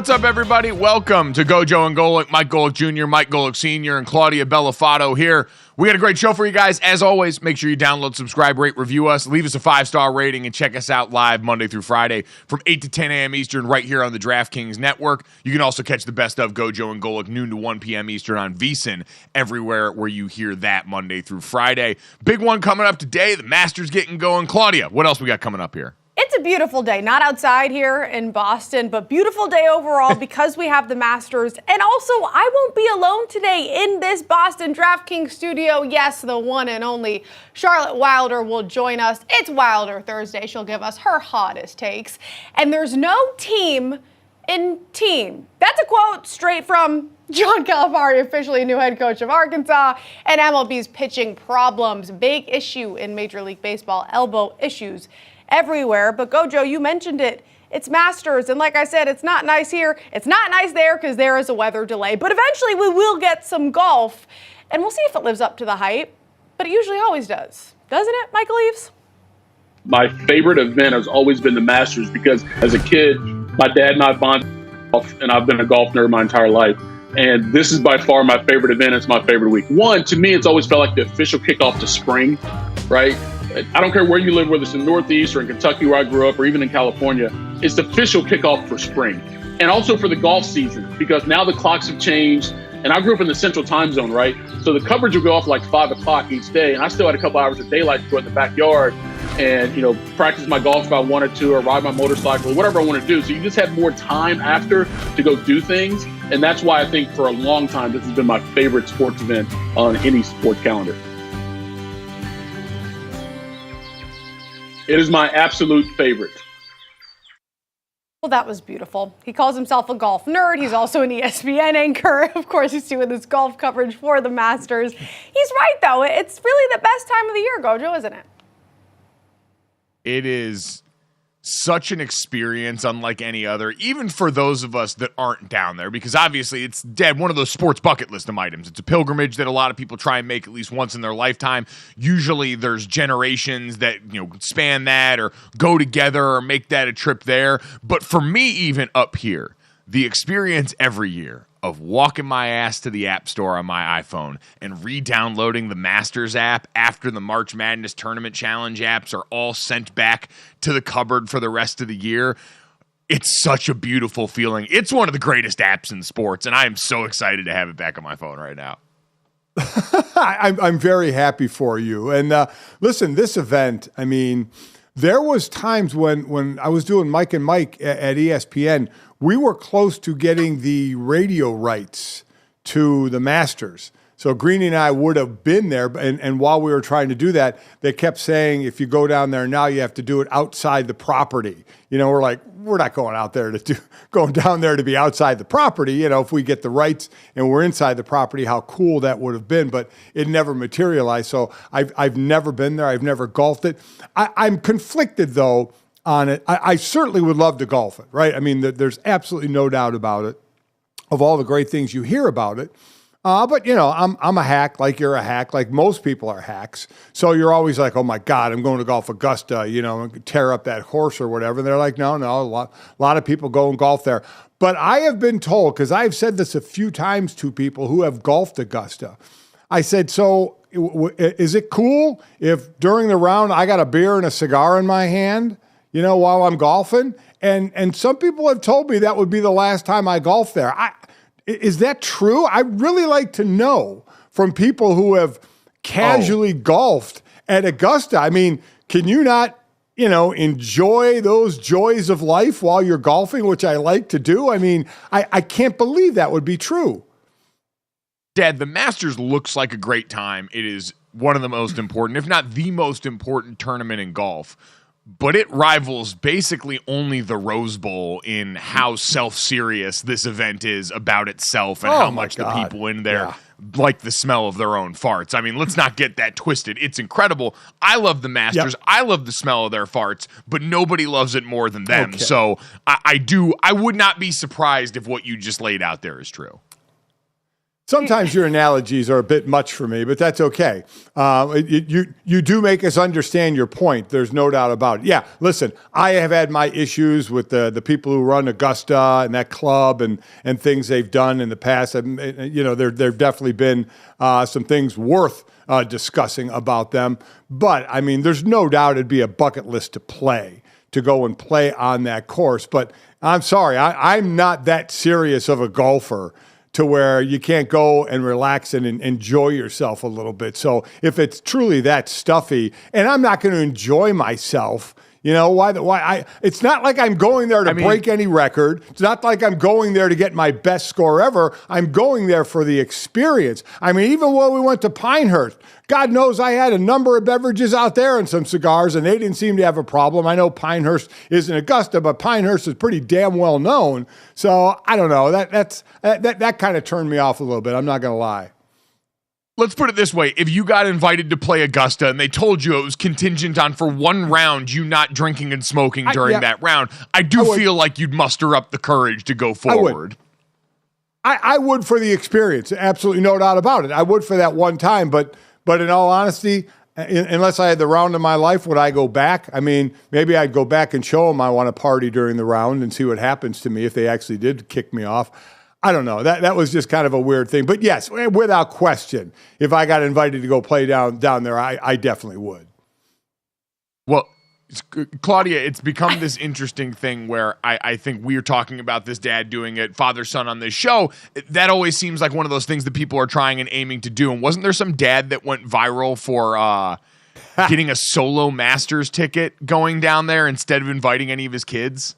What's up, everybody? Welcome to GoJo Golic. Mike Golic Jr., Mike Golic Sr., and Claudia Bellafato here. We got a great show for you guys. As always, make sure you download, subscribe, rate, review us, leave us a 5-star rating, and check us out live Monday through Friday from 8 to 10 a.m. Eastern right here on the DraftKings Network. You can also catch the best of GoJo and Golic noon to 1 p.m. Eastern on VSiN, everywhere where you hear that Monday through Friday. Big one coming up today. The Masters getting going. Claudia, what else we got coming up here? It's a beautiful day, not outside here in Boston, but beautiful day overall because we have the Masters. And also, I won't be alone today in this Boston DraftKings studio. Yes, the one and only Charlotte Wilder will join us. It's Wilder Thursday. She'll give us her hottest takes. And there's no team in team. That's a quote straight from John Calipari, officially new head coach of Arkansas, and MLB's pitching problems. Big issue in Major League Baseball, elbow issues everywhere. But GoJo, you mentioned it. It's Masters, and like I said, it's not nice here. It's not nice there because there is a weather delay. But eventually we will get some golf, and we'll see if it lives up to the hype. But it usually always does. Doesn't it, Michael Eaves? My favorite event has always been the Masters because as a kid, my dad and I bonded golf, and I've been a golf nerd my entire life. And this is by far my favorite event. It's my favorite week. One, to me, it's always felt like the official kickoff to spring, right? I don't care where you live, whether it's in the Northeast or in Kentucky where I grew up or even in California, it's the official kickoff for spring. And also for the golf season, because now the clocks have changed. And I grew up in the central time zone, right? So the coverage would go off like 5 o'clock each day. And I still had a couple hours of daylight to go in the backyard and, practice my golf if I wanted to or ride my motorcycle or whatever I want to do. So you just had more time after to go do things. And that's why I think for a long time, this has been my favorite sports event on any sports calendar. It is my absolute favorite. Well, that was beautiful. He calls himself a golf nerd. He's also an ESPN anchor. Of course, he's doing this golf coverage for the Masters. He's right, though. It's really the best time of the year, GoJo, isn't it? It is such an experience unlike any other, even for those of us that aren't down there, because obviously it's one of those sports bucket list items. It's a pilgrimage that a lot of people try and make at least once in their lifetime. Usually there's generations that span that or go together or make that a trip there. But for me, even up here, the experience every year of walking my ass to the App Store on my iPhone and re-downloading the Masters app after the March Madness Tournament Challenge apps are all sent back to the cupboard for the rest of the year. It's such a beautiful feeling. It's one of the greatest apps in sports, and I am so excited to have it back on my phone right now. I'm very happy for you. And listen, this event, I mean, there was times when I was doing Mike and Mike at ESPN, we were close to getting the radio rights to the Masters. So Greeny and I would have been there, and while we were trying to do that, they kept saying, if you go down there now, you have to do it outside the property. You know, we're like, we're not going out there going down there to be outside the property. You know, if we get the rights and we're inside the property, how cool that would have been, but it never materialized. So I've never been there. I've never golfed it. I'm conflicted though on it. I certainly would love to golf it, right? I mean, there's absolutely no doubt about it, of all the great things you hear about it. But you know, I'm a hack, like you're a hack, like most people are hacks. So you're always like, oh my God, I'm going to golf Augusta, you know, and tear up that horse or whatever. And they're like, no, a lot of people go and golf there. But I have been told, because I've said this a few times to people who have golfed Augusta, I said, so is it cool if during the round I got a beer and a cigar in my hand, you know, while I'm golfing? And some people have told me that would be the last time I golf there. Is that true? I'd really like to know from people who have casually golfed at Augusta. I mean, can you not, you know, enjoy those joys of life while you're golfing, which I like to do? I mean, I can't believe that would be true. Dad, the Masters looks like a great time. It is one of the most important, if not the most important tournament in golf. But it rivals basically only the Rose Bowl in how self-serious this event is about itself and how much the people in there like the smell of their own farts. I mean, let's not get that twisted. It's incredible. I love the Masters. Yep. I love the smell of their farts, but nobody loves it more than them. Okay. So I would not be surprised if what you just laid out there is true. Sometimes your analogies are a bit much for me, but that's okay. You do make us understand your point. There's no doubt about it. Yeah, listen, I have had my issues with the people who run Augusta and that club and things they've done in the past. You know, there've definitely been some things worth discussing about them. But, I mean, there's no doubt it'd be a bucket list to go and play on that course. But I'm sorry, I'm not that serious of a golfer to where you can't go and relax and enjoy yourself a little bit. So if it's truly that stuffy, and I'm not going to enjoy myself, you know, it's not like I'm going there to break any record. It's not like I'm going there to get my best score ever. I'm going there for the experience. I mean, even when we went to Pinehurst, God knows I had a number of beverages out there and some cigars, and they didn't seem to have a problem. I know Pinehurst isn't Augusta, but Pinehurst is pretty damn well known. So I don't know. That kind of turned me off a little bit. I'm not going to lie. Let's put it this way. If you got invited to play Augusta and they told you it was contingent on for one round you not drinking and smoking during that round, I feel like you'd muster up the courage to go forward. I would for the experience. Absolutely no doubt about it. I would for that one time. But in all honesty, unless I had the round of my life, would I go back? I mean, maybe I'd go back and show them I want to party during the round and see what happens to me if they actually did kick me off. I don't know. That was just kind of a weird thing. But yes, without question, if I got invited to go play down there, I definitely would. Well, Claudia, it's become this interesting thing where I think we're talking about this dad doing it, father-son on this show. That always seems like one of those things that people are trying and aiming to do. And wasn't there some dad that went viral for getting a solo Masters ticket going down there instead of inviting any of his kids?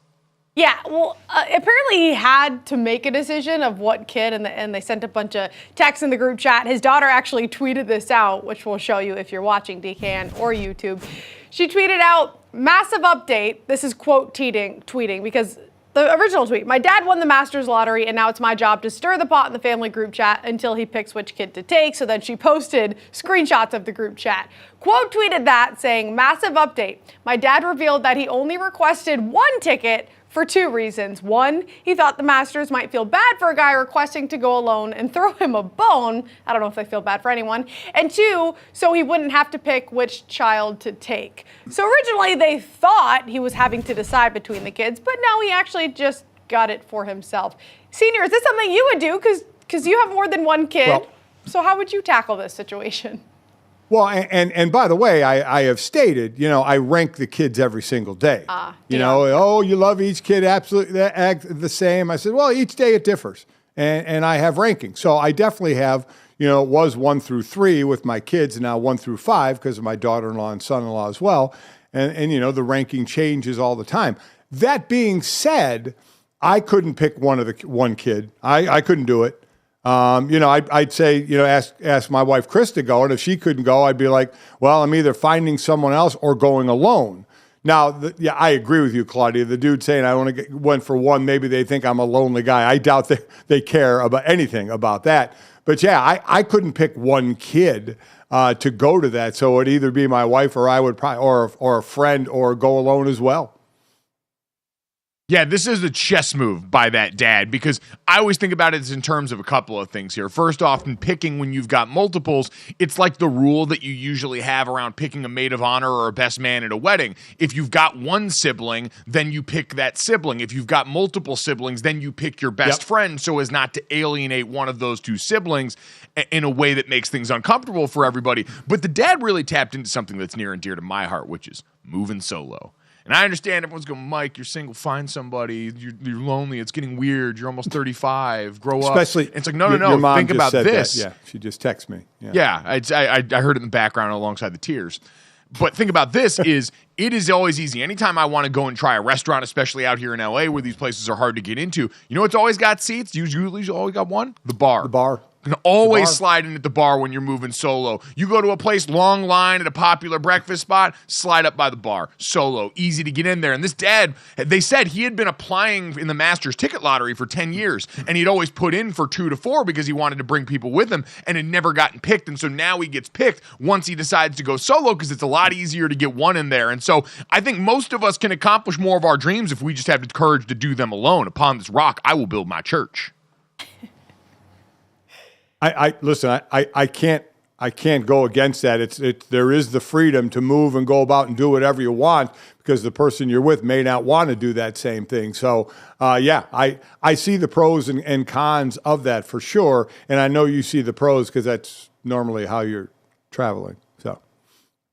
Yeah, well, apparently he had to make a decision of what kid, and they sent a bunch of texts in the group chat. His daughter actually tweeted this out, which we'll show you if you're watching DKN or YouTube. She tweeted out, massive update. This is quote tweeting because the original tweet, my dad won the Masters lottery and now it's my job to stir the pot in the family group chat until he picks which kid to take. So then she posted screenshots of the group chat. Quote tweeted that saying, massive update. My dad revealed that he only requested one ticket for two reasons. One, he thought the Masters might feel bad for a guy requesting to go alone and throw him a bone. I don't know if they feel bad for anyone. And two, so he wouldn't have to pick which child to take. So originally they thought he was having to decide between the kids, but no, he actually just gut it for himself. Senior, is this something you would do? Because you have more than one kid. Well, so how would you tackle this situation? Well, and by the way, I have stated, I rank the kids every single day. You love each kid absolutely act the same. I said, well, each day it differs, and I have rankings. So I definitely have, it was 1 through 3 with my kids, and now 1 through 5 because of my daughter-in-law and son-in-law as well. And the ranking changes all the time. That being said, I couldn't pick one kid. I couldn't do it. I'd say, ask my wife, Chris, to go. And if she couldn't go, I'd be like, well, I'm either finding someone else or going alone. Now, I agree with you, Claudia. The dude saying I only went for one, maybe they think I'm a lonely guy. I doubt they care about anything about that. But yeah, I couldn't pick one kid to go to that. So it'd either be my wife or I would probably, or a friend, or go alone as well. Yeah, this is a chess move by that dad, because I always think about it in terms of a couple of things here. First off, in picking when you've got multiples, it's like the rule that you usually have around picking a maid of honor or a best man at a wedding. If you've got one sibling, then you pick that sibling. If you've got multiple siblings, then you pick your best friend so as not to alienate one of those two siblings in a way that makes things uncomfortable for everybody. But the dad really tapped into something that's near and dear to my heart, which is moving solo. And I understand everyone's going, Mike, you're single, find somebody. You're lonely. It's getting weird. You're almost 35. Grow up. Especially, it's like, no. Your mom think just about said this. That. Yeah, she just texted me. Yeah, I heard it in the background alongside the tears. But think about this it is always easy. Anytime I want to go and try a restaurant, especially out here in LA where these places are hard to get into, you know what's always got seats? Usually always got one? The bar. The bar. You can always slide in at the bar when you're moving solo. You go to a place, long line at a popular breakfast spot, slide up by the bar. Solo, easy to get in there. And this dad, they said he had been applying in the Masters ticket lottery for 10 years, and he'd always put in for 2 to 4 because he wanted to bring people with him, and had never gotten picked. And so now he gets picked once he decides to go solo because it's a lot easier to get one in there. And so I think most of us can accomplish more of our dreams if we just have the courage to do them alone. Upon this rock, I will build my church. Listen. I can't go against that. There is the freedom to move and go about and do whatever you want because the person you're with may not want to do that same thing. So I see the pros and cons of that for sure, and I know you see the pros because that's normally how you're traveling. So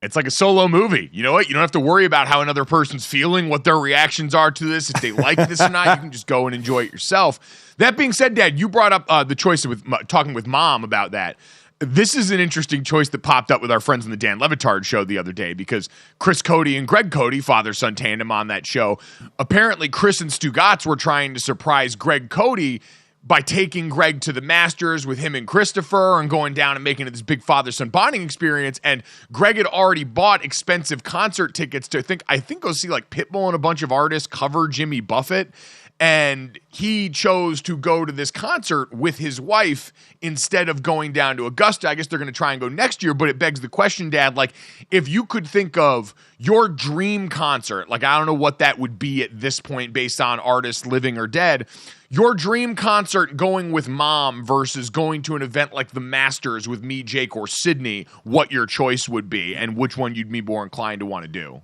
it's like a solo movie. You know what? You don't have to worry about how another person's feeling, what their reactions are to this, if they like this or not. You can just go and enjoy it yourself. That being said, Dad, you brought up the choice with talking with Mom about that. This is an interesting choice that popped up with our friends on the Dan Levitard show the other day because Chris Cody and Greg Cody, father-son tandem on that show, apparently Chris and Stu Gatz were trying to surprise Greg Cody by taking Greg to the Masters with him and Christopher and going down and making it this big father-son bonding experience. And Greg had already bought expensive concert tickets to I think go see like Pitbull and a bunch of artists cover Jimmy Buffett. And he chose to go to this concert with his wife instead of going down to Augusta. I guess they're going to try and go next year, but it begs the question, Dad, like if you could think of your dream concert, like I don't know what that would be at this point based on artists living or dead, your dream concert going with Mom versus going to an event like the Masters with me, Jake, or Sydney, what your choice would be and which one you'd be more inclined to want to do.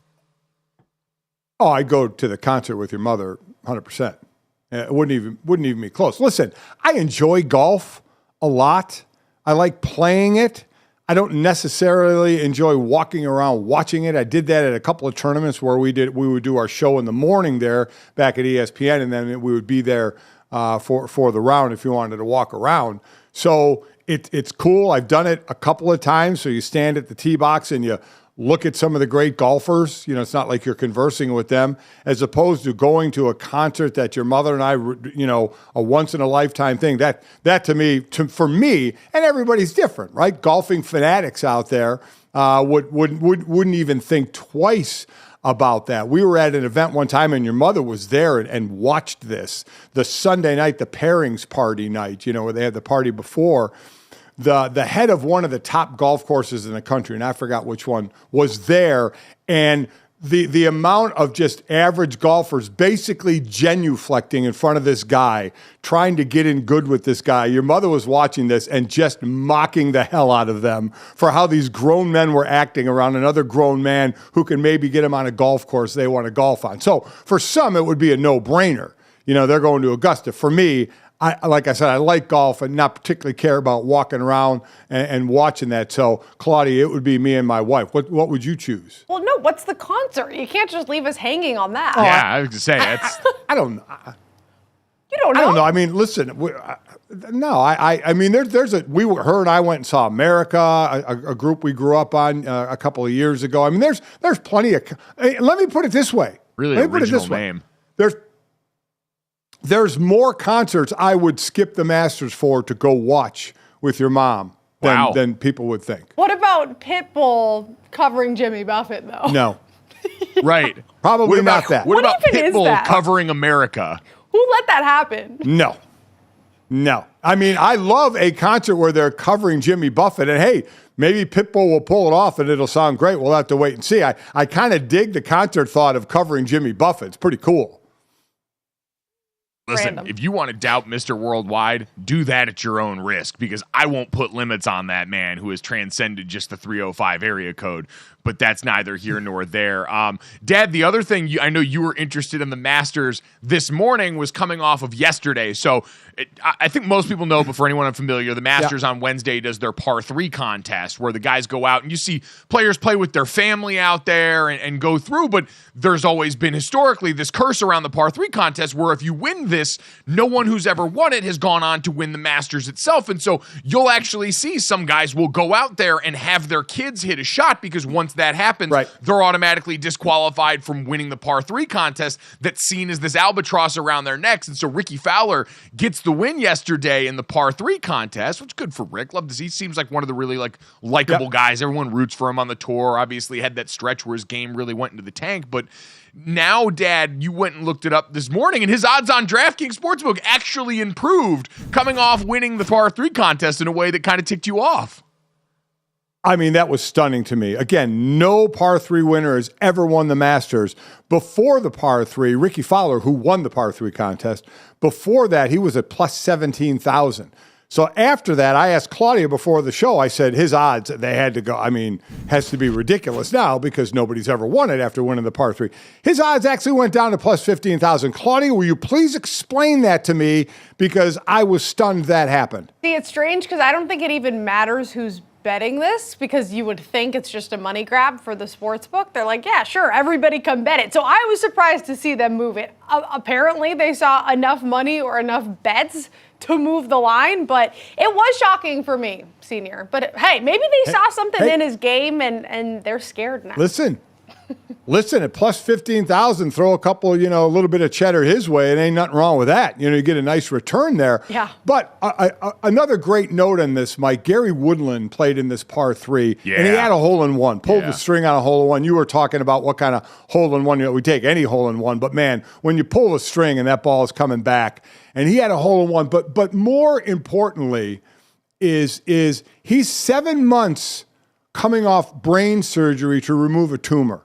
Oh, I'd go to the concert with your mother 100%. It wouldn't even be close. Listen, I enjoy golf a lot. I like playing it. I don't necessarily enjoy walking around watching it. I did that at a couple of tournaments where we would do our show in the morning there back at ESPN, and then we would be there for the round if you wanted to walk around. So it's cool. I've done it a couple of times. So you stand at the tee box and you look at some of the great golfers. It's not like you're conversing with them, as opposed to going to a concert that your mother and I, a once-in-a-lifetime thing. That for me, and everybody's different, right? Golfing fanatics out there wouldn't even think twice about that. We were at an event one time, and your mother was there and watched this. The Sunday night, the pairings party night, where they had the party before. The head of one of the top golf courses in the country, and I forgot which one, was there, and the amount of just average golfers basically genuflecting in front of this guy, trying to get in good with this guy. Your mother was watching this and just mocking the hell out of them for how these grown men were acting around another grown man who can maybe get him on a golf course they want to golf on. So for some, it would be a no-brainer. they're going to Augusta. For me, like I said, I like golf and not particularly care about walking around and watching that. So, Claudia, it would be me and my wife. What would you choose? Well, no, what's the concert? You can't just leave us hanging on that. Yeah, I was going to say, that's... I don't know. You don't know? I don't know. I mean, listen, no, I mean, her and I went and saw America, a group we grew up on a couple of years ago. I mean, there's plenty of, let me put it this way. Really original name. There's more concerts I would skip the Masters for to go watch with your mom than people would think. What about Pitbull covering Jimmy Buffett, though? No. Right. Probably not that. What about even is Pitbull that? covering America? Who let that happen? No. I mean, I love a concert where they're covering Jimmy Buffett, and hey, maybe Pitbull will pull it off and it'll sound great. We'll have to wait and see. I kind of dig the concert thought of covering Jimmy Buffett. It's pretty cool. Listen, Random. if you want to doubt Mr. Worldwide, do that at your own risk, because I won't put limits on that man who has transcended just the 305 area code, but that's neither here nor there. Dad, the other thing I know you were interested in the Masters this morning was coming off of yesterday. So I think most people know, but for anyone unfamiliar, the Masters on Wednesday does their par 3 contest where the guys go out and you see players play with their family out there and go through, but there's always been historically this curse around the par 3 contest where if you win this, no one who's ever won it has gone on to win the Masters itself. And so you'll actually see some guys will go out there and have their kids hit a shot, because once that happens, they're automatically disqualified from winning the par 3 contest that's seen as this albatross around their necks. And so Ricky Fowler gets the win yesterday in the par 3 contest, which is good for Rick. Love to see. He seems like one of the really likable guys. Everyone roots for him on the tour. Obviously had that stretch where his game really went into the tank, but now, Dad, you went and looked it up this morning, and his odds on DraftKings Sportsbook actually improved, coming off winning the par 3 contest in a way that kind of ticked you off. I mean, that was stunning to me. Again, no par 3 winner has ever won the Masters. Before the par 3, Ricky Fowler, who won the par 3 contest, before that, he was at plus 17,000. So after that, I asked Claudia before the show, I said his odds, they had to go, has to be ridiculous now because nobody's ever won it after winning the par 3. His odds actually went down to plus 15,000. Claudia, will you please explain that to me, because I was stunned that happened. See, it's strange because I don't think it even matters who's betting this, because you would think it's just a money grab for the sports book. They're like, yeah, sure, everybody come bet it. So I was surprised to see them move it. Apparently they saw enough money or enough bets to move the line, but it was shocking for me, Senior. But hey, maybe they saw something in his game and they're scared now. Listen, at plus 15,000, throw a couple, a little bit of cheddar his way. It ain't nothing wrong with that. You get a nice return there. Yeah. But another great note on this, Mike, Gary Woodland played in this par 3, and he had a hole-in-one, pulled the string on a hole-in-one. You were talking about what kind of hole-in-one, we take any hole-in-one, but man, when you pull the string and that ball is coming back, and he had a hole-in-one, but more importantly is he's 7 months coming off brain surgery to remove a tumor.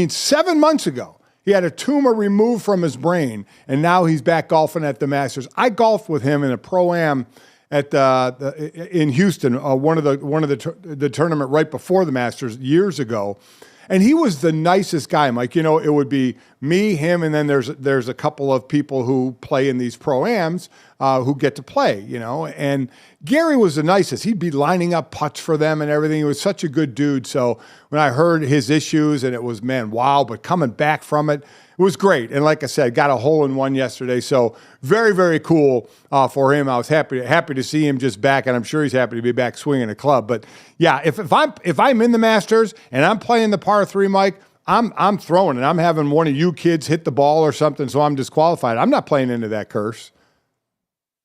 7 months ago, he had a tumor removed from his brain, and now he's back golfing at the Masters. I golfed with him in a Pro-Am in Houston, one of the tournament right before the Masters years ago. And he was the nicest guy, Mike. It would be me, him, and then there's a couple of people who play in these Pro-Ams who get to play, And Gary was the nicest. He'd be lining up putts for them and everything. He was such a good dude. So when I heard his issues, and it was, man, wow, but coming back from it, it was great. And like I said, got a hole-in-one yesterday. So very, very cool for him. I was happy to see him just back, and I'm sure he's happy to be back swinging a club. But yeah, if I'm in the Masters and I'm playing the par 3, Mike, I'm throwing it. I'm having one of you kids hit the ball or something, so I'm disqualified. I'm not playing into that curse.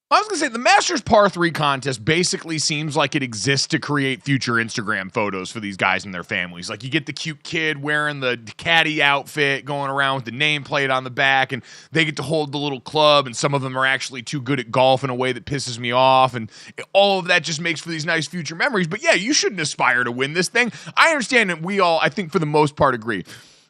I was going to say, the Masters par 3 contest basically seems like it exists to create future Instagram photos for these guys and their families. Like, you get the cute kid wearing the caddy outfit, going around with the nameplate on the back, and they get to hold the little club, and some of them are actually too good at golf in a way that pisses me off, and all of that just makes for these nice future memories. But yeah, you shouldn't aspire to win this thing. I understand that we all, I think for the most part, agree.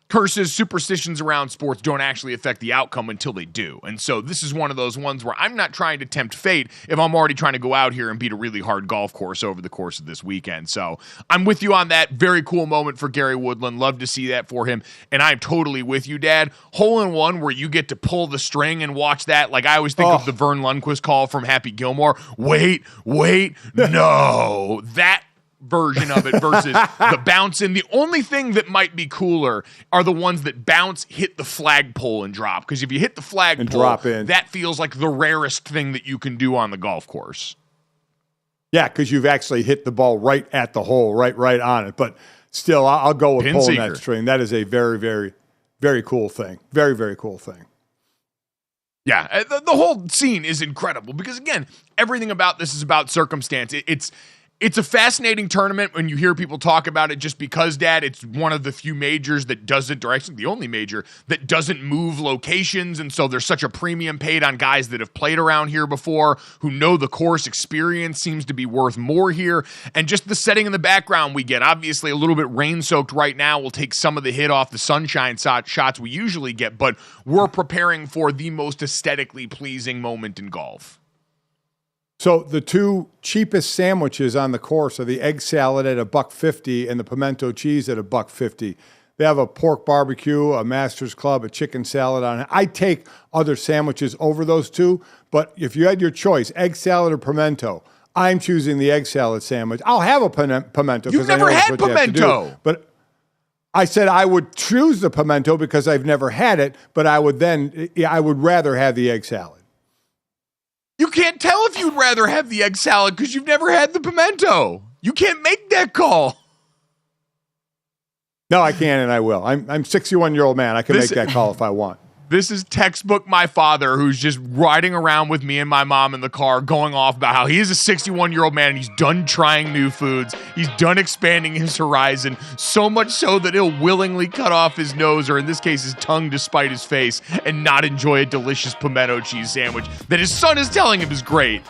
curses, superstitions around sports don't actually affect the outcome until they do. And so this is one of those ones where I'm not trying to tempt fate if I'm already trying to go out here and beat a really hard golf course over the course of this weekend. So I'm with you on that. Very cool moment for Gary Woodland. Love to see that for him. And I'm totally with you, Dad. Hole in one where you get to pull the string and watch that. Like I always think of the Vern Lundquist call from Happy Gilmore. Wait, no. That version of it versus the bounce in. The only thing that might be cooler are the ones that bounce, hit the flagpole, and drop. Because if you hit the flagpole, that feels like the rarest thing that you can do on the golf course. Yeah, because you've actually hit the ball right at the hole, right on it. But still, I'll go with pulling that string. That is a very, very, very cool thing. Very, very cool thing. Yeah, the whole scene is incredible because, again, everything about this is about circumstance. It's a fascinating tournament when you hear people talk about it just because, Dad, it's one of the few majors that doesn't, or actually the only major that doesn't move locations. And so there's such a premium paid on guys that have played around here before, who know the course. Experience seems to be worth more here. And just the setting in the background we get, obviously a little bit rain-soaked right now, will take some of the hit off the sunshine shots we usually get, but we're preparing for the most aesthetically pleasing moment in golf. So the two cheapest sandwiches on the course are the egg salad at $1.50 and the pimento cheese at $1.50. They have a pork barbecue, a Masters Club, a chicken salad on it. I take other sandwiches over those two, but if you had your choice, egg salad or pimento, I'm choosing the egg salad sandwich. I'll have a pimento. You've never had pimento. But I said I would choose the pimento because I've never had it, but I would rather have the egg salad. You can't tell if you'd rather have the egg salad because you've never had the pimento. You can't make that call. No, I can and I will. I'm 61-year-old man. I can make that call if I want. This is textbook my father, who's just riding around with me and my mom in the car going off about how he is a 61-year-old man and he's done trying new foods. He's done expanding his horizon, so much so that he'll willingly cut off his nose, or in this case, his tongue, despite his face, and not enjoy a delicious pimento cheese sandwich that his son is telling him is great.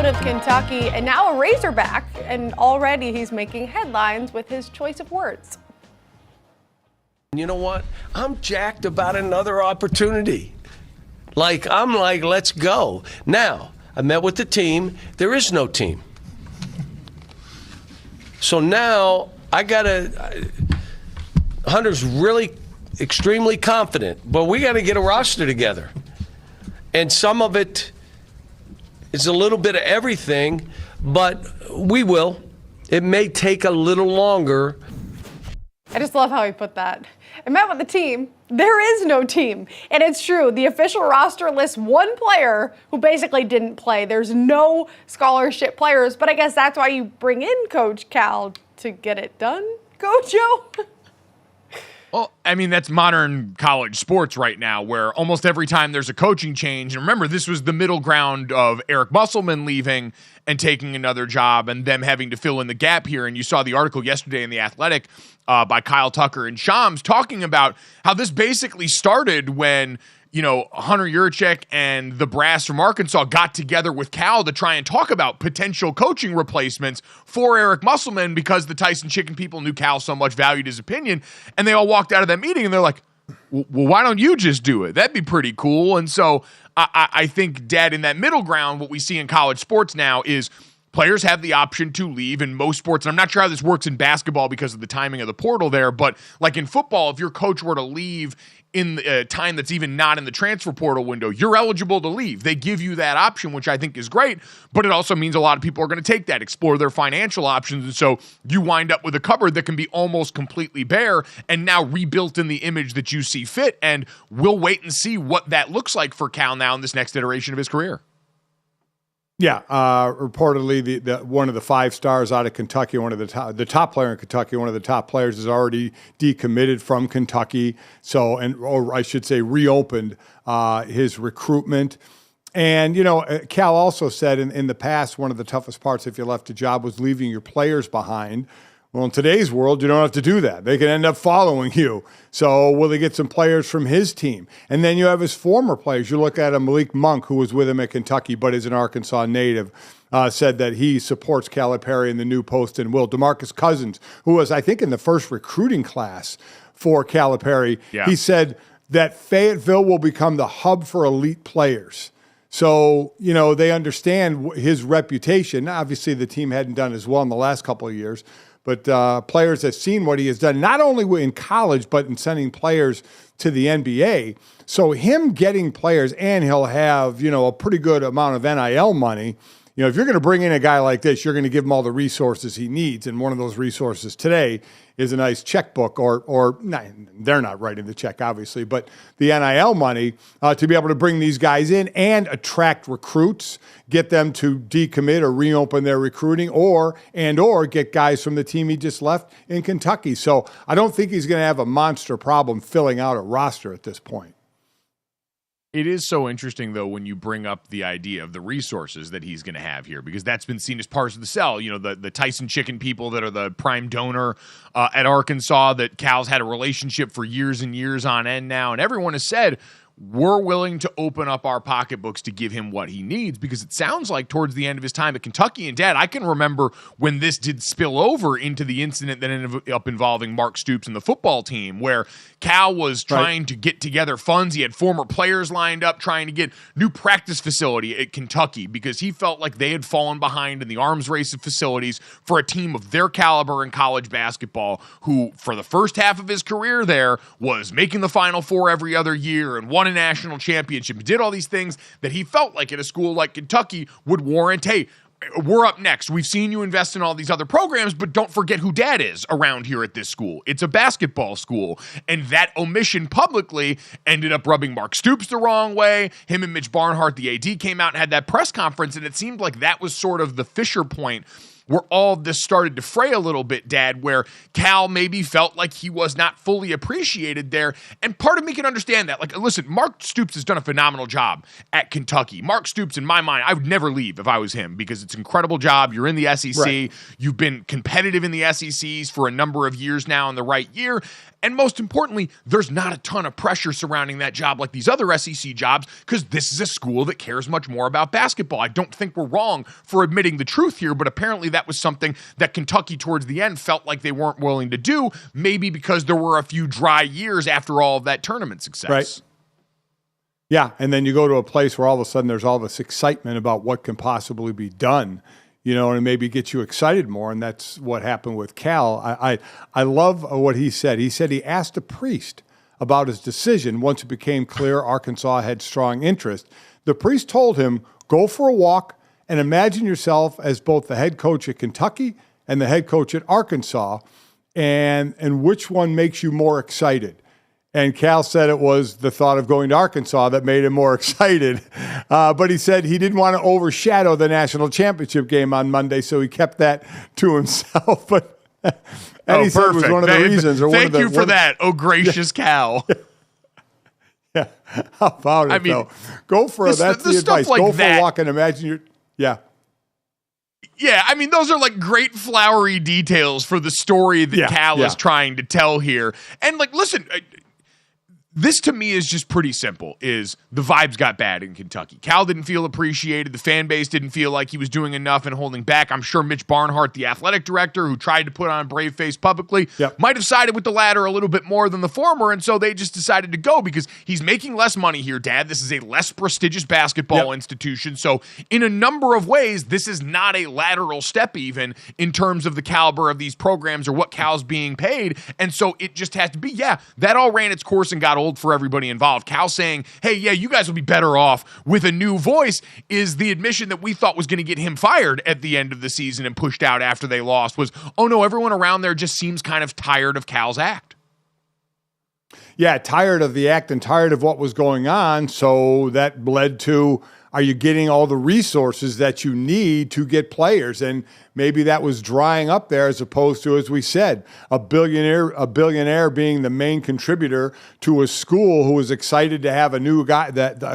of Kentucky and now a Razorback, and already he's making headlines with his choice of words. You know what? I'm jacked about another opportunity. I'm like, let's go. Now, I met with the team. There is no team. So now Hunter's really extremely confident, but we got to get a roster together. And some of it is a little bit of everything, but we will. It may take a little longer. I just love how he put that. I met with the team. There is no team. And it's true. The official roster lists one player who basically didn't play. There's no scholarship players, but I guess that's why you bring in Coach Cal to get it done, GoJo. Well, I mean, that's modern college sports right now, where almost every time there's a coaching change, and remember, this was the middle ground of Eric Musselman leaving and taking another job and them having to fill in the gap here. And you saw the article yesterday in The Athletic by Kyle Tucker and Shams talking about how this basically started when, Hunter Yurachek and the brass from Arkansas got together with Cal to try and talk about potential coaching replacements for Eric Musselman because the Tyson Chicken people knew Cal so much, valued his opinion, and they all walked out of that meeting and they're like, well, why don't you just do it? That'd be pretty cool. And so I think, Dad, in that middle ground, what we see in college sports now is players have the option to leave in most sports. And I'm not sure how this works in basketball because of the timing of the portal there, but like in football, if your coach were to leave in the time that's even not in the transfer portal window, you're eligible to leave. They give you that option, which I think is great, but it also means a lot of people are going to take that, explore their financial options, and so you wind up with a cupboard that can be almost completely bare and now rebuilt in the image that you see fit, and we'll wait and see what that looks like for Cal now in this next iteration of his career. Yeah, reportedly, the one of the 5 stars out of Kentucky, one of the top player in Kentucky, one of the top players is already decommitted from Kentucky. So, or I should say, reopened his recruitment. And Cal also said in the past, one of the toughest parts if you left a job was leaving your players behind. Well, in today's world, you don't have to do that. They can end up following you. So will they get some players from his team? And then you have his former players. You look at a Malik Monk, who was with him at Kentucky but is an Arkansas native, said that he supports Calipari in the new post and will. DeMarcus Cousins, who was, I think, in the first recruiting class for Calipari, he said that Fayetteville will become the hub for elite players. So, they understand his reputation. Obviously, the team hadn't done as well in the last couple of years. But players have seen what he has done, not only in college, but in sending players to the NBA. So him getting players, and he'll have, a pretty good amount of NIL money. If you're going to bring in a guy like this, you're going to give him all the resources he needs. And one of those resources today is a nice checkbook, or they're not writing the check, obviously, but the NIL money to be able to bring these guys in and attract recruits, get them to decommit or reopen their recruiting, or get guys from the team he just left in Kentucky. So I don't think he's going to have a monster problem filling out a roster at this point. It is so interesting, though, when you bring up the idea of the resources that he's going to have here, because that's been seen as part of the sell. The Tyson Chicken people that are the prime donor at Arkansas that Cal's had a relationship for years and years on end now, and everyone has said, we're willing to open up our pocketbooks to give him what he needs, because it sounds like towards the end of his time at Kentucky, and Dad, I can remember when this did spill over into the incident that ended up involving Mark Stoops and the football team, where Cal was trying to get together funds. He had former players lined up trying to get new practice facility at Kentucky because he felt like they had fallen behind in the arms race of facilities for a team of their caliber in college basketball, who for the first half of his career there was making the Final Four every other year and won a national championship, did all these things that he felt like at a school like Kentucky would warrant, hey, we're up next. We've seen you invest in all these other programs, but don't forget who Dad is around here at this school. It's a basketball school. And that omission publicly ended up rubbing Mark Stoops the wrong way. Him and Mitch Barnhart, the AD, came out and had that press conference, and it seemed like that was sort of the fissure point where all of this started to fray a little bit, Dad, where Cal maybe felt like he was not fully appreciated there. And part of me can understand that. Like, listen, Mark Stoops has done a phenomenal job at Kentucky. Mark Stoops, in my mind, I would never leave if I was him, because it's an incredible job. You're in the SEC. Right. You've been competitive in the SECs for a number of years now in the right year. And most importantly, there's not a ton of pressure surrounding that job like these other SEC jobs because this is a school that cares much more about basketball. I don't think we're wrong for admitting the truth here, but apparently that was something that Kentucky towards the end felt like they weren't willing to do, maybe because there were a few dry years after all of that tournament success. Right. Yeah, and then you go to a place where all of a sudden there's all this excitement about what can possibly be done, and maybe get you excited more, and that's what happened with Cal. I love what he said. He said he asked a priest about his decision once it became clear Arkansas had strong interest. The priest told him, go for a walk and imagine yourself as both the head coach at Kentucky and the head coach at Arkansas, and which one makes you more excited. And Cal said it was the thought of going to Arkansas that made him more excited. But he said he didn't want to overshadow the national championship game on Monday, so he kept that to himself. But he said it was one of the reasons. Thank you for that, oh gracious Cal. Yeah, how about it, though? Go for that's the advice. Like go for a walk and imagine you're. Yeah. Yeah, I mean, those are like great flowery details for the story that Cal is trying to tell here. And like, listen, this to me is just pretty simple, is the vibes got bad in Kentucky. Cal didn't feel appreciated. The fan base didn't feel like he was doing enough and holding back. I'm sure Mitch Barnhart, the athletic director, who tried to put on a brave face publicly, might have sided with the latter a little bit more than the former, and so they just decided to go because he's making less money here, Dad. This is a less prestigious basketball institution, so in a number of ways, this is not a lateral step even in terms of the caliber of these programs or what Cal's being paid, and so it just has to be, that all ran its course and got old for everybody involved. Cal saying, hey, you guys will be better off with a new voice is the admission that we thought was going to get him fired at the end of the season and pushed out after they lost was, oh no, everyone around there just seems kind of tired of Cal's act. Yeah, tired of the act and tired of what was going on. So that led to, are you getting all the resources that you need to get players? And maybe that was drying up there as opposed to, as we said, a billionaire being the main contributor to a school who was excited to have a new guy,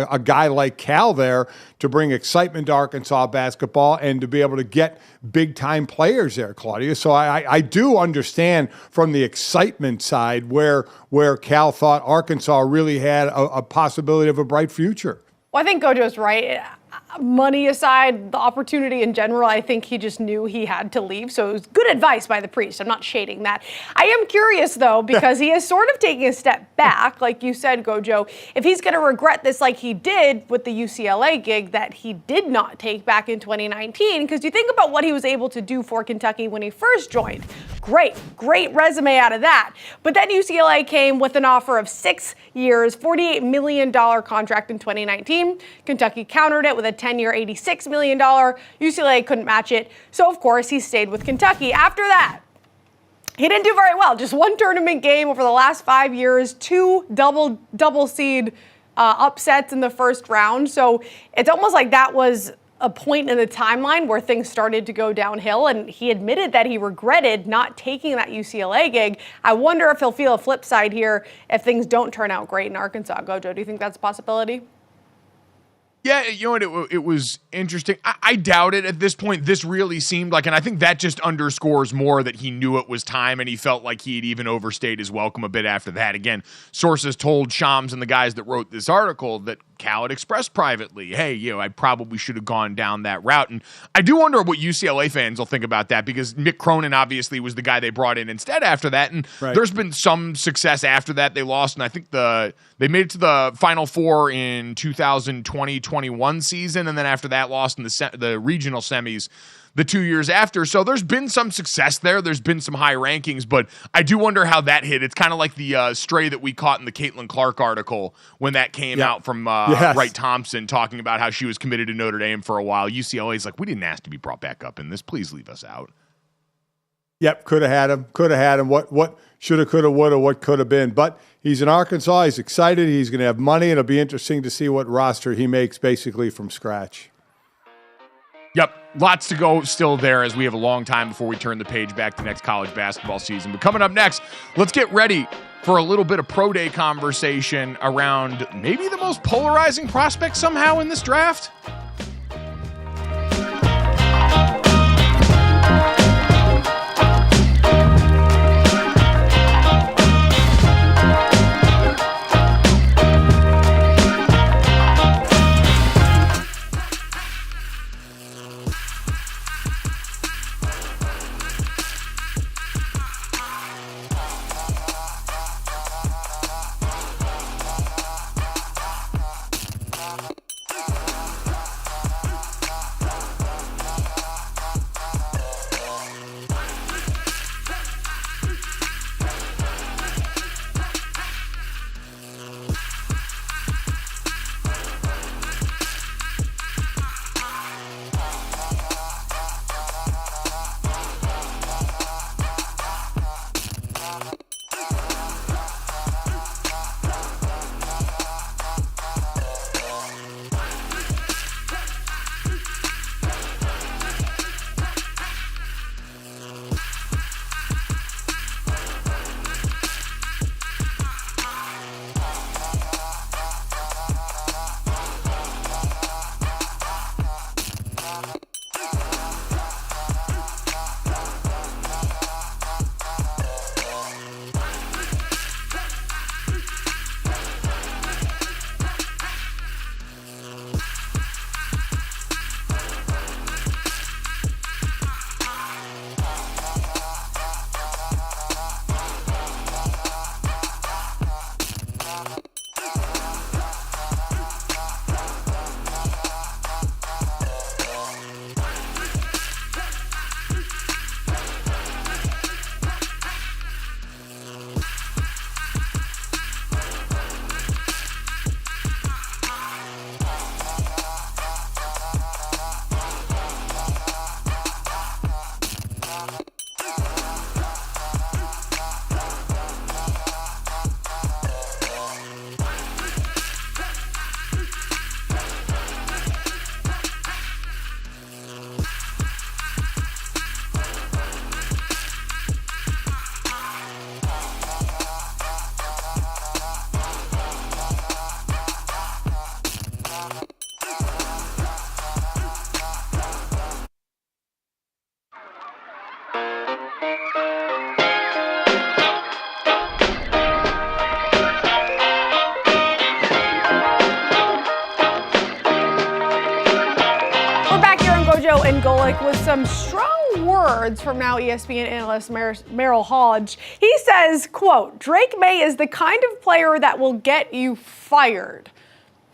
a guy like Cal there to bring excitement to Arkansas basketball and to be able to get big-time players there, Claudia. So I do understand from the excitement side where Cal thought Arkansas really had a possibility of a bright future. Well, I think Gojo's right. Money aside, the opportunity in general, I think he just knew he had to leave. So it was good advice by the priest. I'm not shading that. I am curious, though, because he is sort of taking a step back, like you said, Gojo. If he's going to regret this like he did with the UCLA gig that he did not take back in 2019, because you think about what he was able to do for Kentucky when he first joined. Great resume out of that. But then UCLA came with an offer of 6 years, $48 million contract in 2019. Kentucky countered it with a 10-year, $86 million. UCLA couldn't match it. So, of course, he stayed with Kentucky. After that, he didn't do very well. Just one tournament game over the last 5 years, 2 double seed upsets in the first round. So it's almost like that was a point in the timeline where things started to go downhill, and he admitted that he regretted not taking that UCLA gig. I wonder if he'll feel a flip side here if things don't turn out great in Arkansas. Gojo, do you think that's a possibility? Yeah, you know what, it was interesting. I doubt it at this point. This really seemed like, and I think that just underscores more that he knew it was time and he felt like he had even overstayed his welcome a bit after that. Again, sources told Shams and the guys that wrote this article that Cal had expressed privately, hey, I probably should have gone down that route. And I do wonder what UCLA fans will think about that, because Mick Cronin obviously was the guy they brought in instead after that. And there's been some success after that. They lost, and I think they made it to the Final Four in 2020-21 season, and then after that lost in the regional semis the 2 years after. So there's been some success there. There's been some high rankings, but I do wonder how that hit. It's kind of like the stray that we caught in the Caitlin Clark article when that came out from Wright Thompson, talking about how she was committed to Notre Dame for a while. UCLA's like, we didn't ask to be brought back up in this. Please leave us out. Yep, could have had him. What shoulda, coulda, woulda, what could have been. But he's in Arkansas. He's excited. He's going to have money. It'll be interesting to see what roster he makes basically from scratch. Yep, lots to go still there as we have a long time before we turn the page back to next college basketball season. But coming up next, let's get ready for a little bit of pro day conversation around maybe the most polarizing prospect somehow in this draft. GoJo and Golic with some strong words from now ESPN analyst Merrill Hodge. He says, quote, Drake Maye is the kind of player that will get you fired.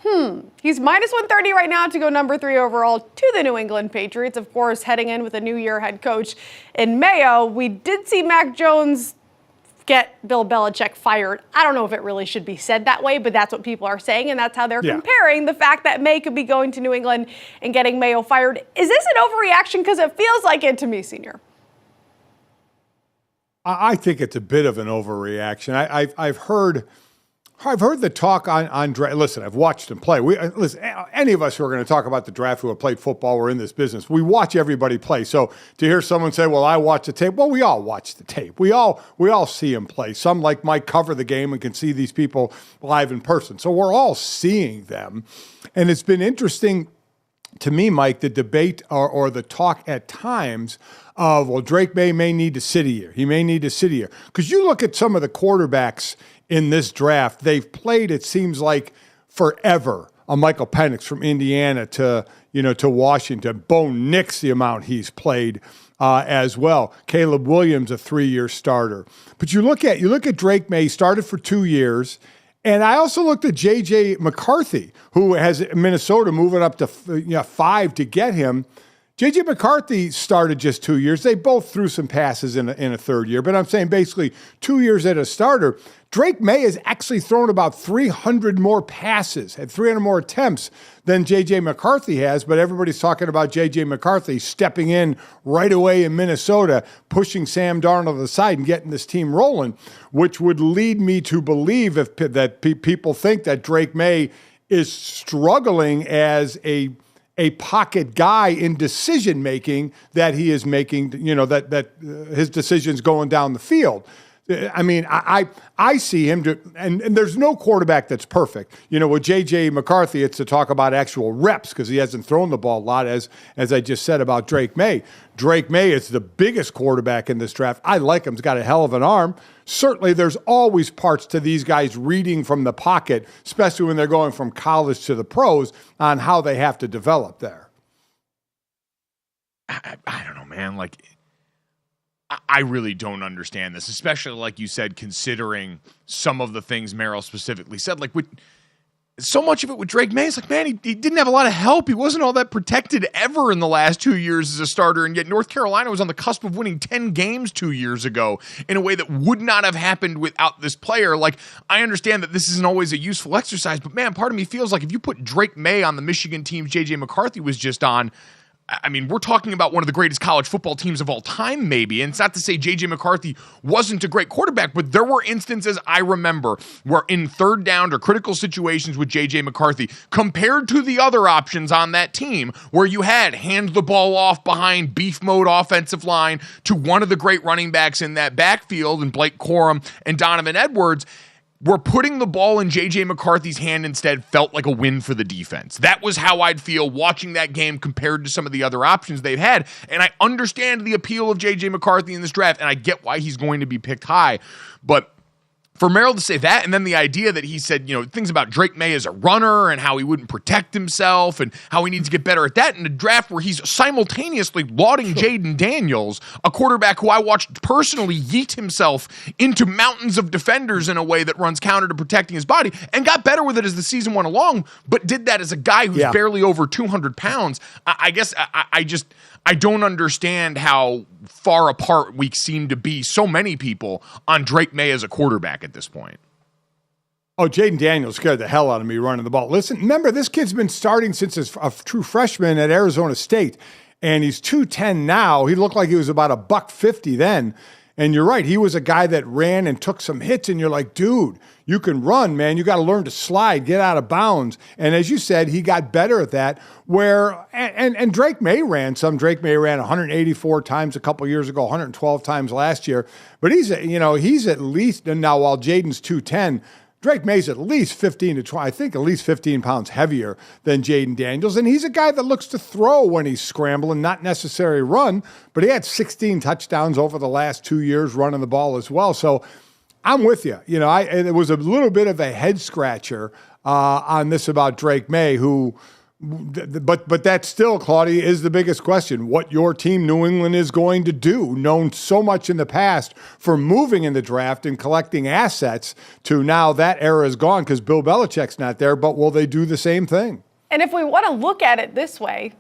He's minus 130 right now to go number 3 overall to the New England Patriots. Of course, heading in with a new year head coach in Mayo. We did see Mac Jones get Bill Belichick fired. I don't know if it really should be said that way, but that's what people are saying, and that's how they're comparing the fact that Maye could be going to New England and getting Mayo fired. Is this an overreaction? Because it feels like it to me, Senior. I think it's a bit of an overreaction. I've heard the talk on draft. Listen, I've watched him play. Listen, any of us who are going to talk about the draft who have played football, we're in this business. We watch everybody play. So to hear someone say, "Well, I watch the tape," well, we all watch the tape. We all see him play. Some like Mike cover the game and can see these people live in person. So we're all seeing them, and it's been interesting to me, Mike, the debate or the talk at times of, well, Drake may need to sit a year. He may need to sit a year. Because you look at some of the quarterbacks in this draft, they've played, it seems like, forever. A Michael Penix from Indiana to Washington. Bo Nix, the amount he's played as well. Caleb Williams, a 3-year starter. But you look at Drake Maye, started for 2 years. And I also looked at J.J. McCarthy, who has Minnesota moving up to 5 to get him. J.J. McCarthy started just 2 years. They both threw some passes in a third year. But I'm saying basically 2 years at a starter. Drake Maye has actually thrown about 300 more passes, had 300 more attempts than J.J. McCarthy has. But everybody's talking about J.J. McCarthy stepping in right away in Minnesota, pushing Sam Darnold to the side and getting this team rolling, which would lead me to believe that people think that Drake Maye is struggling as a pocket guy in decision making, that he is making, that his decisions going down the field. I mean, I see him and there's no quarterback that's perfect. With J.J. McCarthy, it's to talk about actual reps because he hasn't thrown the ball a lot, as I just said about Drake Maye. Drake Maye is the biggest quarterback in this draft. I like him. He's got a hell of an arm. Certainly, there's always parts to these guys reading from the pocket, especially when they're going from college to the pros, on how they have to develop there. I don't know, man. I really don't understand this, especially like you said, considering some of the things Merrill specifically said. So much of it with Drake Maye, it's like, man, he didn't have a lot of help. He wasn't all that protected ever in the last 2 years as a starter, and yet North Carolina was on the cusp of winning 10 games 2 years ago in a way that would not have happened without this player. I understand that this isn't always a useful exercise, but man, part of me feels like if you put Drake Maye on the Michigan teams J.J. McCarthy was just on, I mean, we're talking about one of the greatest college football teams of all time, maybe. And it's not to say J.J. McCarthy wasn't a great quarterback, but there were instances I remember where in third down or critical situations with J.J. McCarthy, compared to the other options on that team, where you had hand the ball off behind beef mode offensive line to one of the great running backs in that backfield, and Blake Corum and Donovan Edwards, where putting the ball in J.J. McCarthy's hand instead felt like a win for the defense. That was how I'd feel watching that game compared to some of the other options they've had. And I understand the appeal of J.J. McCarthy in this draft, and I get why he's going to be picked high. But for Merrill to say that, and then the idea that he said, things about Drake Maye as a runner and how he wouldn't protect himself and how he needs to get better at that in a draft where he's simultaneously lauding Jaden Daniels, a quarterback who I watched personally yeet himself into mountains of defenders in a way that runs counter to protecting his body and got better with it as the season went along, but did that as a guy who's barely over 200 pounds. I guess I don't understand how far apart we seem to be, so many people, on Drake Maye as a quarterback at this point. Oh, Jaden Daniels scared the hell out of me running the ball. Listen, remember, this kid's been starting since a true freshman at Arizona State, and he's 210 now. He looked like he was about $150 then. And you're right, he was a guy that ran and took some hits, and you're like, dude, you can run, man. You got to learn to slide, get out of bounds. And as you said, he got better at that. And Drake Maye ran some. Drake Maye ran 184 times a couple years ago, 112 times last year. But he's at least, and now while Jaden's 210, Drake Maye's at least 15 to 20, I think at least 15 pounds heavier than Jaden Daniels. And he's a guy that looks to throw when he's scrambling, not necessarily run, but he had 16 touchdowns over the last 2 years running the ball as well. So I'm with you. It was a little bit of a head scratcher on this about Drake Maye, who But that still, Claudia, is the biggest question. What your team, New England, is going to do, known so much in the past for moving in the draft and collecting assets, to now that era is gone because Bill Belichick's not there, but will they do the same thing? And if we want to look at it this way,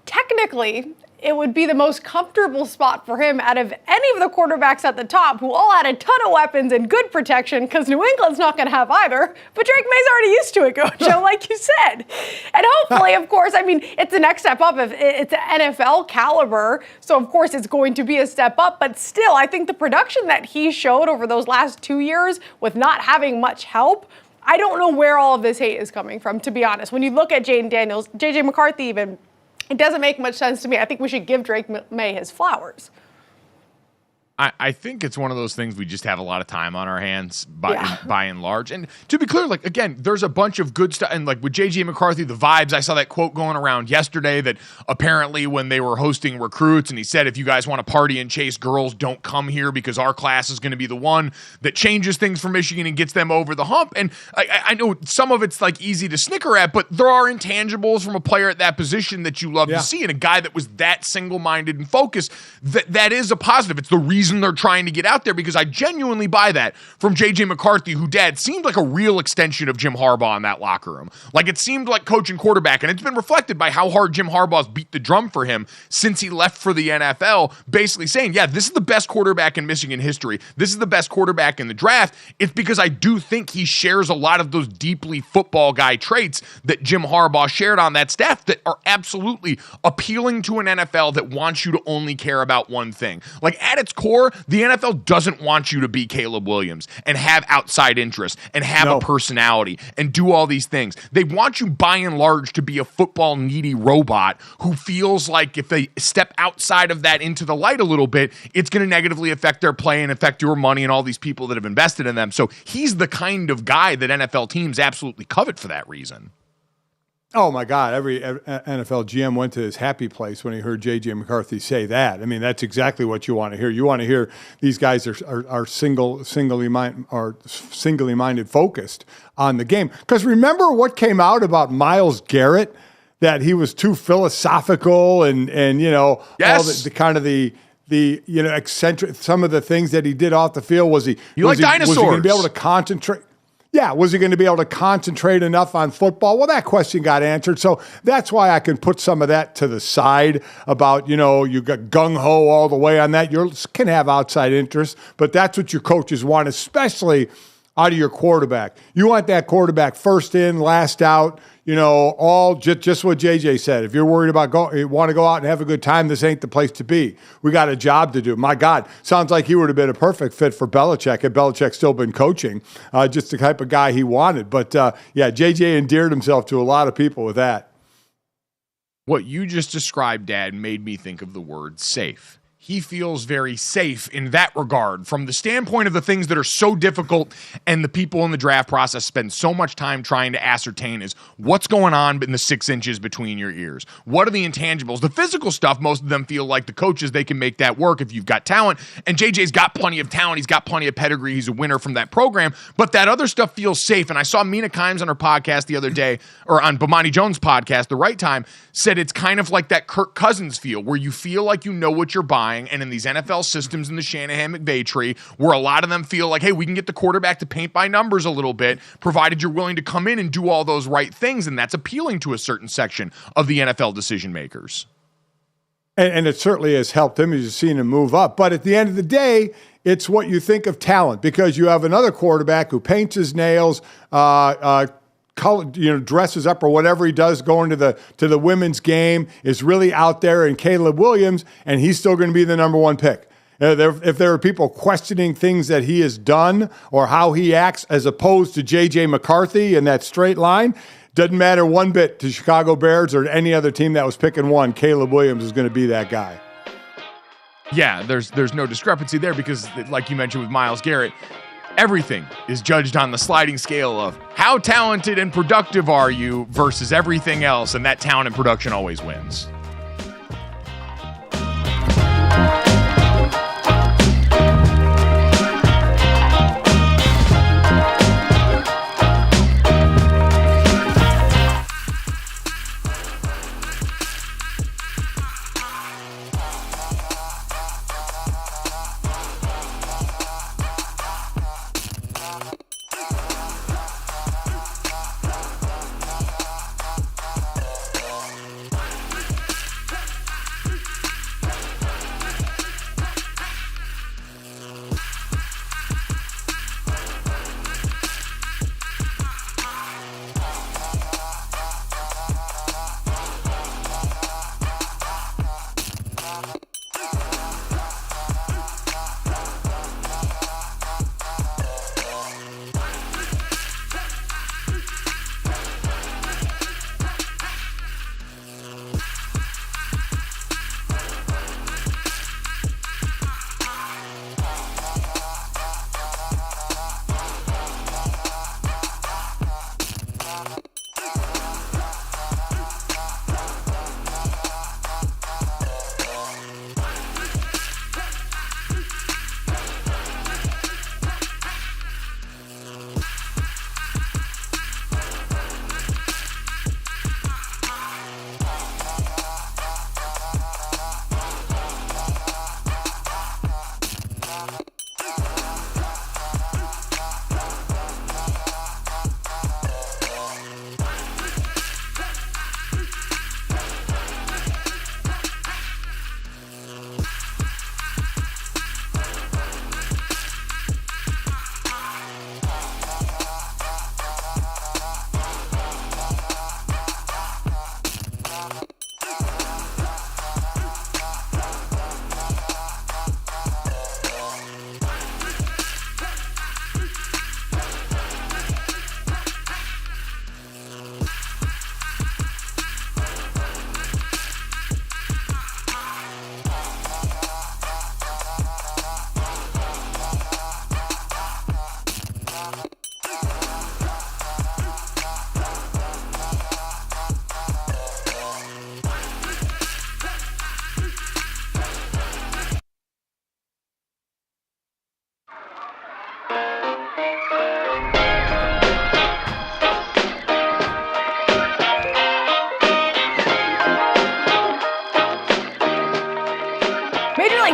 technically, it would be the most comfortable spot for him out of any of the quarterbacks at the top who all had a ton of weapons and good protection, because New England's not going to have either. But Drake May's already used to it, GoJo, like you said. And hopefully, of course, I mean, it's the next step up. If it's NFL caliber, so of course it's going to be a step up. But still, I think the production that he showed over those last 2 years with not having much help, I don't know where all of this hate is coming from, to be honest. When you look at Jaden Daniels, J.J. McCarthy even, it doesn't make much sense to me. I think we should give Drake May his flowers. I think it's one of those things we just have a lot of time on our hands by and large. And to be clear, like, again, there's a bunch of good stuff. And like with J.J. McCarthy, the vibes, I saw that quote going around yesterday that apparently when they were hosting recruits and he said, if you guys want to party and chase girls, don't come here because our class is going to be the one that changes things for Michigan and gets them over the hump. And I know some of it's like easy to snicker at, but there are intangibles from a player at that position that you love to see. And a guy that was that single-minded and focused, that is a positive. It's the reason they're trying to get out there, because I genuinely buy that from J.J. McCarthy, who, Dad, seemed like a real extension of Jim Harbaugh in that locker room. Like, it seemed like coaching quarterback, and it's been reflected by how hard Jim Harbaugh's beat the drum for him since he left for the NFL, basically saying, yeah, this is the best quarterback in Michigan history. This is the best quarterback in the draft. It's because I do think he shares a lot of those deeply football guy traits that Jim Harbaugh shared on that staff that are absolutely appealing to an NFL that wants you to only care about one thing. Like, at its core, the NFL doesn't want you to be Caleb Williams and have outside interest and have a personality and do all these things. They want you, by and large, to be a football needy robot who feels like if they step outside of that into the light a little bit, it's going to negatively affect their play and affect your money and all these people that have invested in them. So he's the kind of guy that NFL teams absolutely covet for that reason. Oh, my God. Every NFL GM went to his happy place when he heard J.J. McCarthy say that. I mean, that's exactly what you want to hear. You want to hear these guys are singly minded, focused on the game. Because remember what came out about Myles Garrett, that he was too philosophical and you know, all the kind of the you know, eccentric, some of the things that he did off the field. Was he dinosaurs? Was he going to be able to concentrate? Yeah, was he going to be able to concentrate enough on football? Well, that question got answered. So that's why I can put some of that to the side about, you know, you got gung-ho all the way on that. You can have outside interest, but that's what your coaches want, especially out of your quarterback. You want that quarterback first in, last out, you know, all just what JJ said. If you're worried about you want to go out and have a good time, this ain't the place to be. We got a job to do. My God, sounds like he would have been a perfect fit for Belichick had Belichick still been coaching, just the type of guy he wanted. But, yeah, JJ endeared himself to a lot of people with that. What you just described, Dad, made me think of the word safe. He feels very safe in that regard from the standpoint of the things that are so difficult and the people in the draft process spend so much time trying to ascertain is what's going on in the 6 inches between your ears. What are the intangibles? The physical stuff, most of them feel like the coaches, they can make that work if you've got talent. And JJ's got plenty of talent. He's got plenty of pedigree. He's a winner from that program. But that other stuff feels safe. And I saw Mina Kimes on her podcast the other day, or on Bomani Jones' podcast, The Right Time, said it's kind of like that Kirk Cousins feel where you feel like you know what you're buying. And in these NFL systems in the Shanahan-McVay tree, where a lot of them feel like, hey, we can get the quarterback to paint by numbers a little bit, provided you're willing to come in and do all those right things. And that's appealing to a certain section of the NFL decision makers. And it certainly has helped him. You've seen him move up. But at the end of the day, it's what you think of talent, because you have another quarterback who paints his nails, dresses up or whatever he does going to the women's game, is really out there, and Caleb Williams, and he's still going to be the number one pick. If there are people questioning things that he has done or how he acts as opposed to J.J. McCarthy in that straight line, doesn't matter one bit to Chicago Bears or any other team that was picking one. Caleb Williams is going to be that guy. Yeah, there's no discrepancy there because, like you mentioned with Myles Garrett, everything is judged on the sliding scale of how talented and productive are you versus everything else, and that talent and production always wins.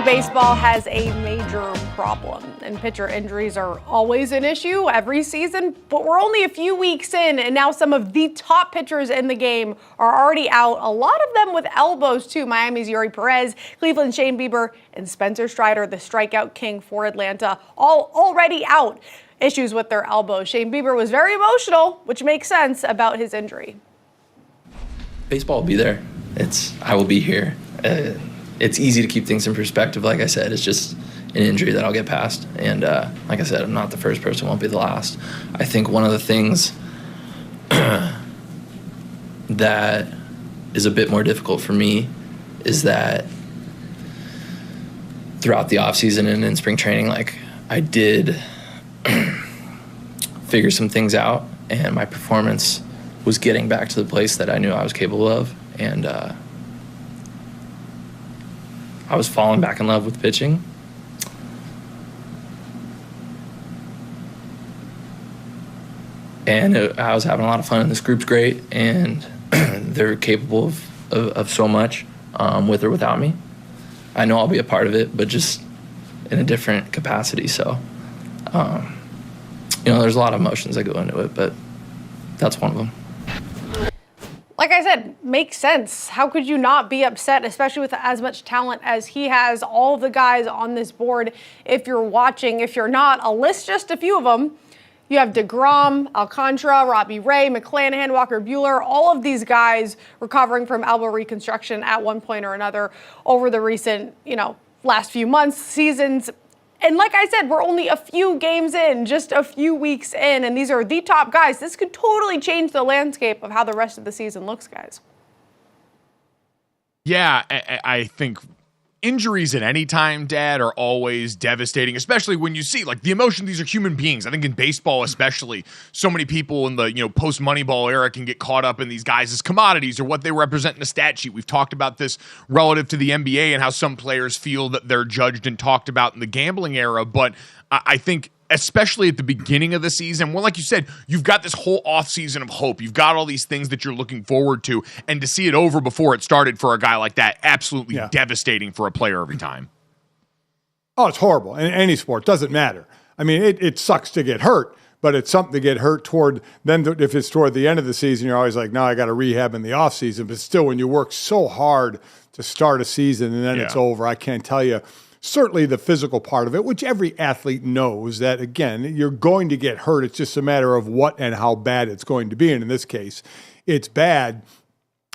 Baseball has a major problem, and pitcher injuries are always an issue every season, but we're only a few weeks in, and now some of the top pitchers in the game are already out, a lot of them with elbows too. Miami's Jrue Perez, Cleveland's Shane Bieber, and Spencer Strider, the strikeout king for Atlanta, all already out. Issues with their elbows. Shane Bieber was very emotional, which makes sense, about his injury. Baseball will be there. I will be here. It's easy to keep things in perspective. Like I said, it's just an injury that I'll get past. And like I said, I'm not the first person, won't be the last. I think one of the things that is a bit more difficult for me is that throughout the offseason and in spring training, like I did figure some things out, and my performance was getting back to the place that I knew I was capable of. And I was falling back in love with pitching. And I was having a lot of fun, and this group's great, and they're capable of so much with or without me. I know I'll be a part of it, but just in a different capacity. So, there's a lot of emotions that go into it, but that's one of them. Like I said, makes sense. How could you not be upset, especially with as much talent as he has? All of the guys on this board, if you're watching, if you're not, I'll list just a few of them. You have DeGrom, Alcantara, Robbie Ray, McClanahan, Walker Buehler, all of these guys recovering from elbow reconstruction at one point or another over the recent, last few months, seasons. And like I said, we're only a few games in, just a few weeks in, and these are the top guys. This could totally change the landscape of how the rest of the season looks, guys. Yeah, I think injuries at any time, Dad, are always devastating, especially when you see, like, the emotion. These are human beings. I think in baseball especially, so many people in the, post-Moneyball era can get caught up in these guys as commodities or what they represent in a stat sheet. We've talked about this relative to the NBA and how some players feel that they're judged and talked about in the gambling era, but I think especially at the beginning of the season, well, like you said, you've got this whole offseason of hope. You've got all these things that you're looking forward to, and to see it over before it started for a guy like that, absolutely devastating for a player every time. Oh, it's horrible. In any sport, doesn't matter. I mean, it sucks to get hurt, but it's something to get hurt toward. Then if it's toward the end of the season, you're always like, no, I got to rehab in the offseason. But still, when you work so hard to start a season and then it's over, I can't tell you. Certainly the physical part of it, which every athlete knows that, again, you're going to get hurt. It's just a matter of what and how bad it's going to be. And in this case, it's bad,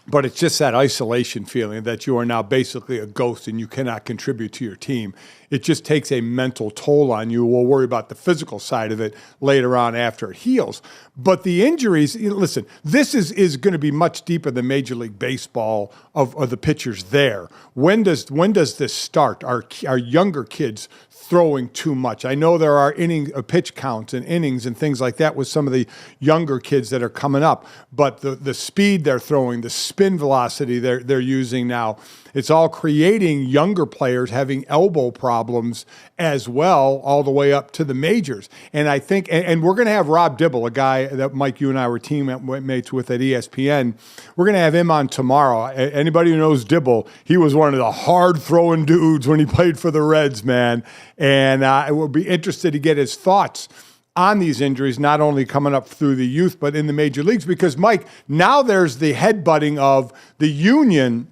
but it's just that isolation feeling that you are now basically a ghost and you cannot contribute to your team. It just takes a mental toll on you. We'll worry about the physical side of it later on after it heals. But the injuries, listen, this is going to be much deeper than Major League Baseball of the pitchers there. When does this start? Are younger kids throwing too much? I know there are pitch counts and innings and things like that with some of the younger kids that are coming up, but the speed they're throwing, the spin velocity they're using now, it's all creating younger players having elbow problems as well, all the way up to the majors. And I think, and we're going to have Rob Dibble, a guy that Mike, you and I were teammates with at ESPN. We're going to have him on tomorrow. Anybody who knows Dibble, he was one of the hard-throwing dudes when he played for the Reds, man. And I will be interested to get his thoughts on these injuries, not only coming up through the youth, but in the major leagues. Because, Mike, now there's the headbutting of the union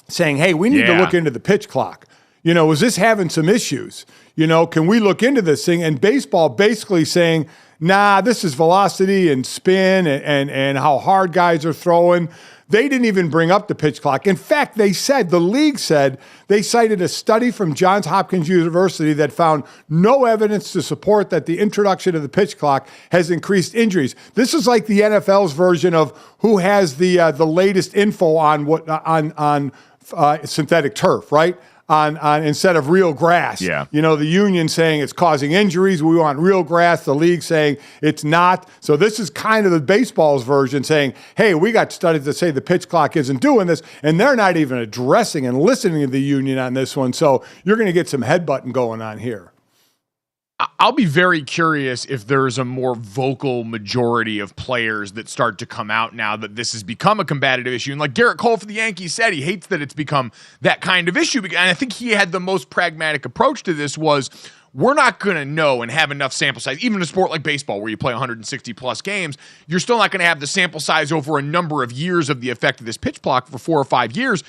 saying, hey, we need to look into the pitch clock. Is this having some issues? Can we look into this thing? And baseball basically saying, nah, this is velocity and spin and how hard guys are throwing. They didn't even bring up the pitch clock. In fact, the league said, they cited a study from Johns Hopkins University that found no evidence to support that the introduction of the pitch clock has increased injuries. This is like the NFL's version of who has the latest info on synthetic turf, right? On instead of real grass. Yeah. The union saying it's causing injuries. We want real grass. The league saying it's not. So this is kind of the baseball's version saying, hey, we got studies that say the pitch clock isn't doing this, and they're not even addressing and listening to the union on this one. So you're going to get some headbutting going on here. I'll be very curious if there's a more vocal majority of players that start to come out now that this has become a combative issue. And like Garrett Cole for the Yankees said, he hates that it's become that kind of issue. And I think he had the most pragmatic approach to this was, we're not going to know and have enough sample size. Even in a sport like baseball where you play 160 plus games, you're still not going to have the sample size over a number of years of the effect of this pitch clock for 4 or 5 years.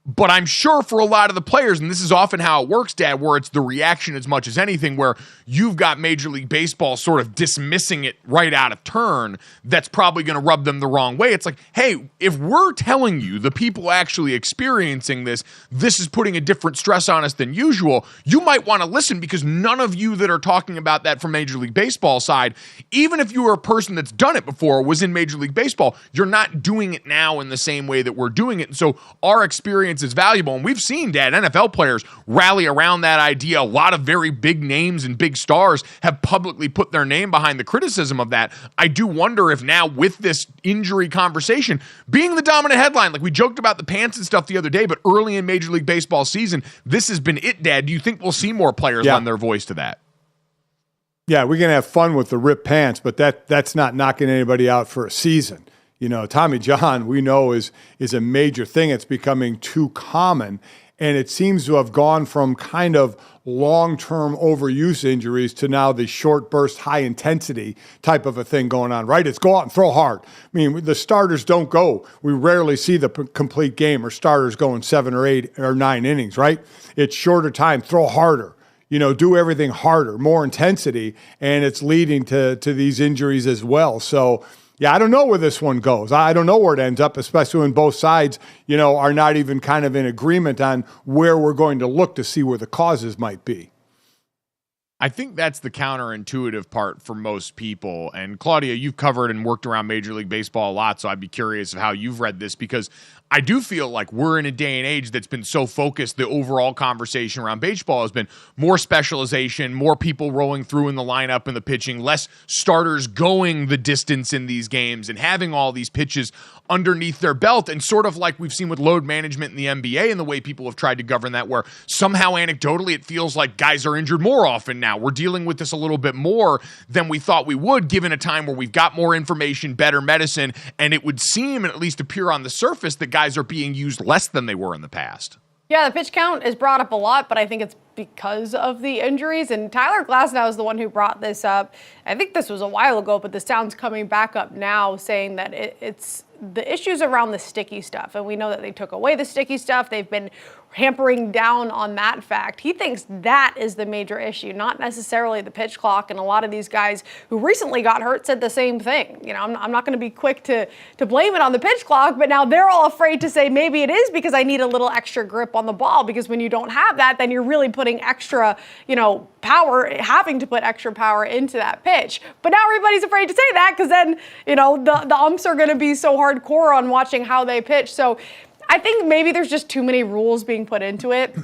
But I'm sure for a lot of the players, and this is often how it works, Dad, where it's the reaction as much as anything, where you've got Major League Baseball sort of dismissing it right out of turn, that's probably going to rub them the wrong way. It's like, hey, if we're telling you, the people actually experiencing this, this is putting a different stress on us than usual, you might want to listen, because none of you that are talking about that from Major League Baseball side, even if you were a person that's done it before, was in Major League Baseball, you're not doing it now in the same way that we're doing it. And so our experience is valuable. And we've seen, Dad, NFL players rally around that idea. A lot of very big names and big stars have publicly put their name behind the criticism of that. I do wonder if now with this injury conversation being the dominant headline, like we joked about the pants and stuff the other day, but early in Major League Baseball season, this has been it, Dad. Do you think we'll see more players lend their voice to that? Yeah, we're going to have fun with the ripped pants, but that's not knocking anybody out for a season. You know, Tommy John, we know, is a major thing. It's becoming too common, and it seems to have gone from kind of long-term overuse injuries to now the short burst, high-intensity type of a thing going on, right? It's go out and throw hard. I mean, the starters don't go. We rarely see the complete game or starters going 7 or 8 or 9 innings, right? It's shorter time, throw harder. You know, do everything harder, more intensity, and it's leading to these injuries as well. So, yeah, I don't know where this one goes. I don't know where it ends up, especially when both sides, you know, are not even kind of in agreement on where we're going to look to see where the causes might be. I think that's the counterintuitive part for most people. And Claudia, you've covered and worked around Major League Baseball a lot, so I'd be curious of how you've read this, because I do feel like we're in a day and age that's been so focused. The overall conversation around baseball has been more specialization, more people rolling through in the lineup and the pitching, less starters going the distance in these games and having all these pitches underneath their belt. And sort of like we've seen with load management in the NBA and the way people have tried to govern that, where somehow anecdotally it feels like guys are injured more often now. We're dealing with this a little bit more than we thought we would, given a time where we've got more information, better medicine, and it would seem, and at least appear on the surface, that guys are being used less than they were in the past. Yeah, the pitch count is brought up a lot, but I think it's because of the injuries. And Tyler Glasnow is the one who brought this up. I think this was a while ago, but the sound's coming back up now, saying that it's the issues around the sticky stuff. And we know that they took away the sticky stuff. They've been hampering down on that fact. He thinks that is the major issue, not necessarily the pitch clock. And a lot of these guys who recently got hurt said the same thing. You know, I'm not going to be quick to blame it on the pitch clock, but now they're all afraid to say maybe it is because I need a little extra grip on the ball, because when you don't have that, then you're really putting extra, you know, power, having to put extra power into that pitch. But now everybody's afraid to say that, because then, you know, the umps are going to be so hardcore on watching how they pitch. So I think maybe there's just too many rules being put into it.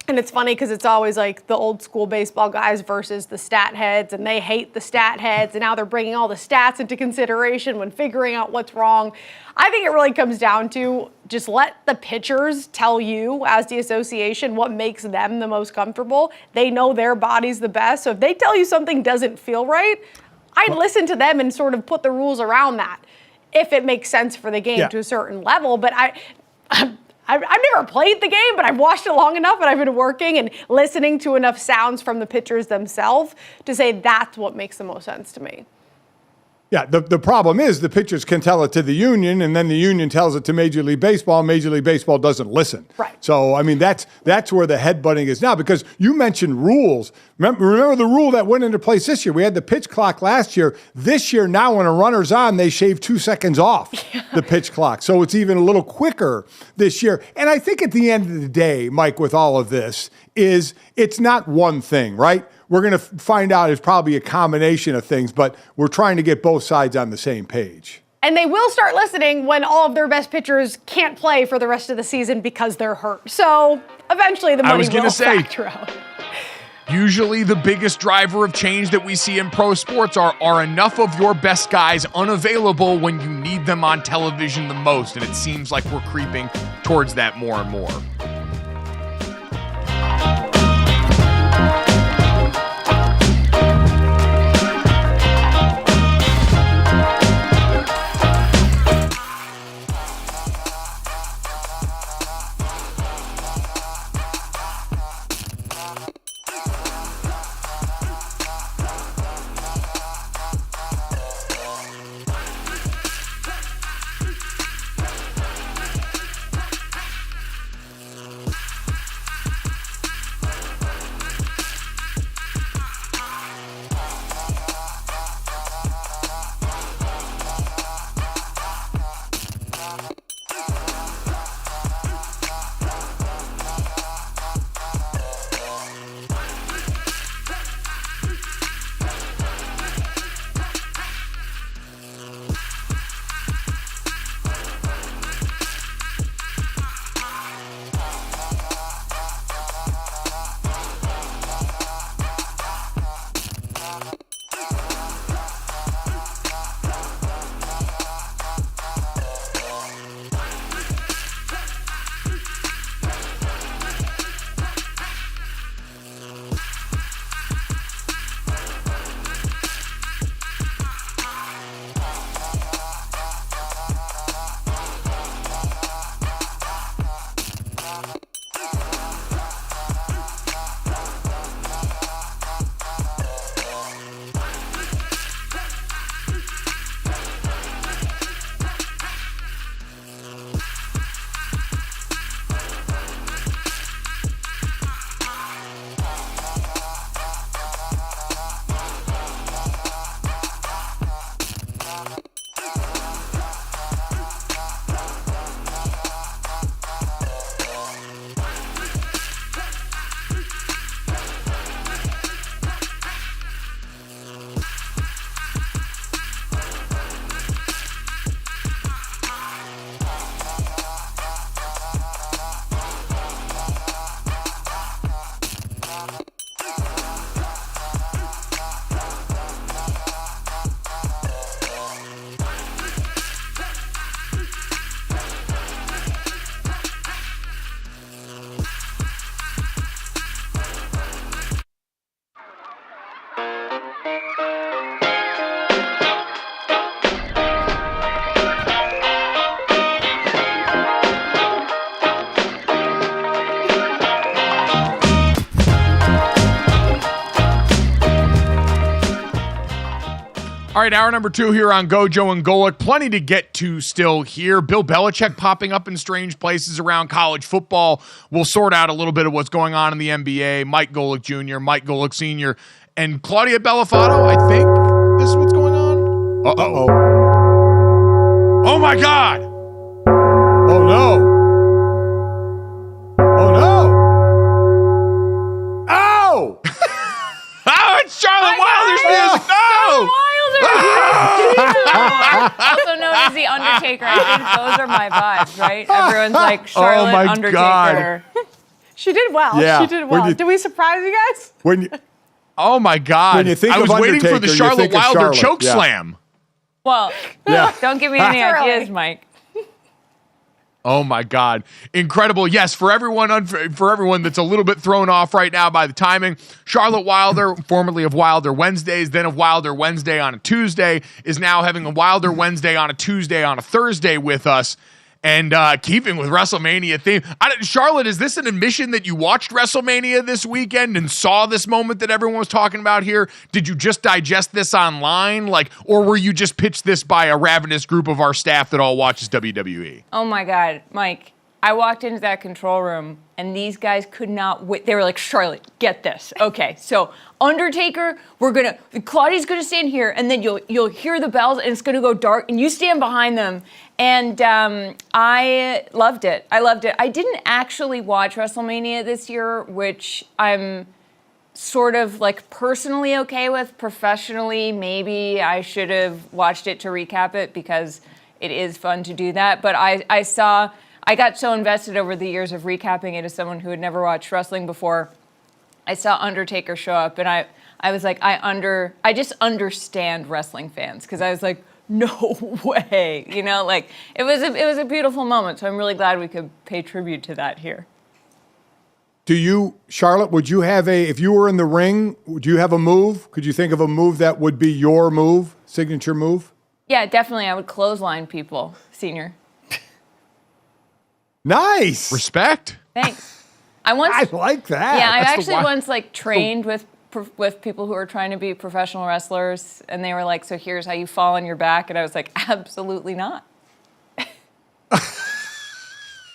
And it's funny because it's always like the old school baseball guys versus the stat heads, and they hate the stat heads, and now they're bringing all the stats into consideration when figuring out what's wrong. I think it really comes down to just let the pitchers tell you, as the association, what makes them the most comfortable. They know their bodies the best. So if they tell you something doesn't feel right, I'd listen to them and sort of put the rules around that if it makes sense for the game to a certain level. But I've never played the game, but I've watched it long enough, and I've been working and listening to enough sounds from the pitchers themselves to say that's what makes the most sense to me. Yeah, the problem is the pitchers can tell it to the union, and then the union tells it to Major League Baseball, and Major League Baseball doesn't listen. Right. So, I mean, that's where the headbutting is now, because you mentioned rules. Remember the rule that went into place this year? We had the pitch clock last year. This year, now when a runner's on, they shave 2 seconds off the pitch clock. So it's even a little quicker this year. And I think at the end of the day, Mike, with all of this, is it's not one thing, right? We're going to find out it's probably a combination of things, but we're trying to get both sides on the same page. And they will start listening when all of their best pitchers can't play for the rest of the season because they're hurt. So eventually the money will factor out. Usually the biggest driver of change that we see in pro sports are enough of your best guys unavailable when you need them on television the most. And it seems like we're creeping towards that more and more. All right, hour number 2 here on GoJo and Golic. Plenty to get to still here. Bill Belichick popping up in strange places around college football. We'll sort out a little bit of what's going on in the NBA. Mike Golic Jr., Mike Golic Sr., and Claudia Bellafato. I think this is what's going on. Uh-oh. Oh, my God. Oh, no. Oh, no. Oh! Oh, it's Charlotte Wilder's music. No! Also known as The Undertaker. I think those are my vibes, right? Everyone's like, Charlotte, my Undertaker. God. She did well. Yeah. She did well. Did we surprise you guys? When you, Oh, my God. When you think I was of waiting for the Undertaker, you Charlotte think of Wilder Charlotte. choke Yeah. slam. Well, Yeah. don't give me any Early. ideas, Mike. Oh my God. Incredible. Yes, for everyone that's a little bit thrown off right now by the timing, Charlotte Wilder, formerly of Wilder Wednesdays, then of Wilder Wednesday on a Tuesday, is now having a Wilder Wednesday on a Tuesday on a Thursday with us. And keeping with WrestleMania theme, Charlotte, is this an admission that you watched WrestleMania this weekend and saw this moment that everyone was talking about here? Did you just digest this online, or were you just pitched this by a ravenous group of our staff that all watches WWE? Oh my God, Mike. I walked into that control room and these guys could not wait. They were like, Charlotte, get this. Okay, so Undertaker, Claudia's gonna stand here and then you'll hear the bells and it's gonna go dark and you stand behind them. And I loved it. I didn't actually watch WrestleMania this year, which I'm sort of personally okay with. Professionally, maybe I should have watched it to recap it because it is fun to do that. But I got so invested over the years of recapping it as someone who had never watched wrestling before. I saw Undertaker show up and I was like, I just understand wrestling fans because I was like, no way, it was a beautiful moment. So I'm really glad we could pay tribute to that here. do you, Charlotte, would you have if you were in the ring, would you have a move? Could you think of a move that would be your move, signature move? Yeah, definitely. I would clothesline people, Senior. Nice. Respect. Thanks. I like that. Yeah, I That's the actually one- once trained with people who are trying to be professional wrestlers, and they were like, so here's how you fall on your back, and I was like, absolutely not.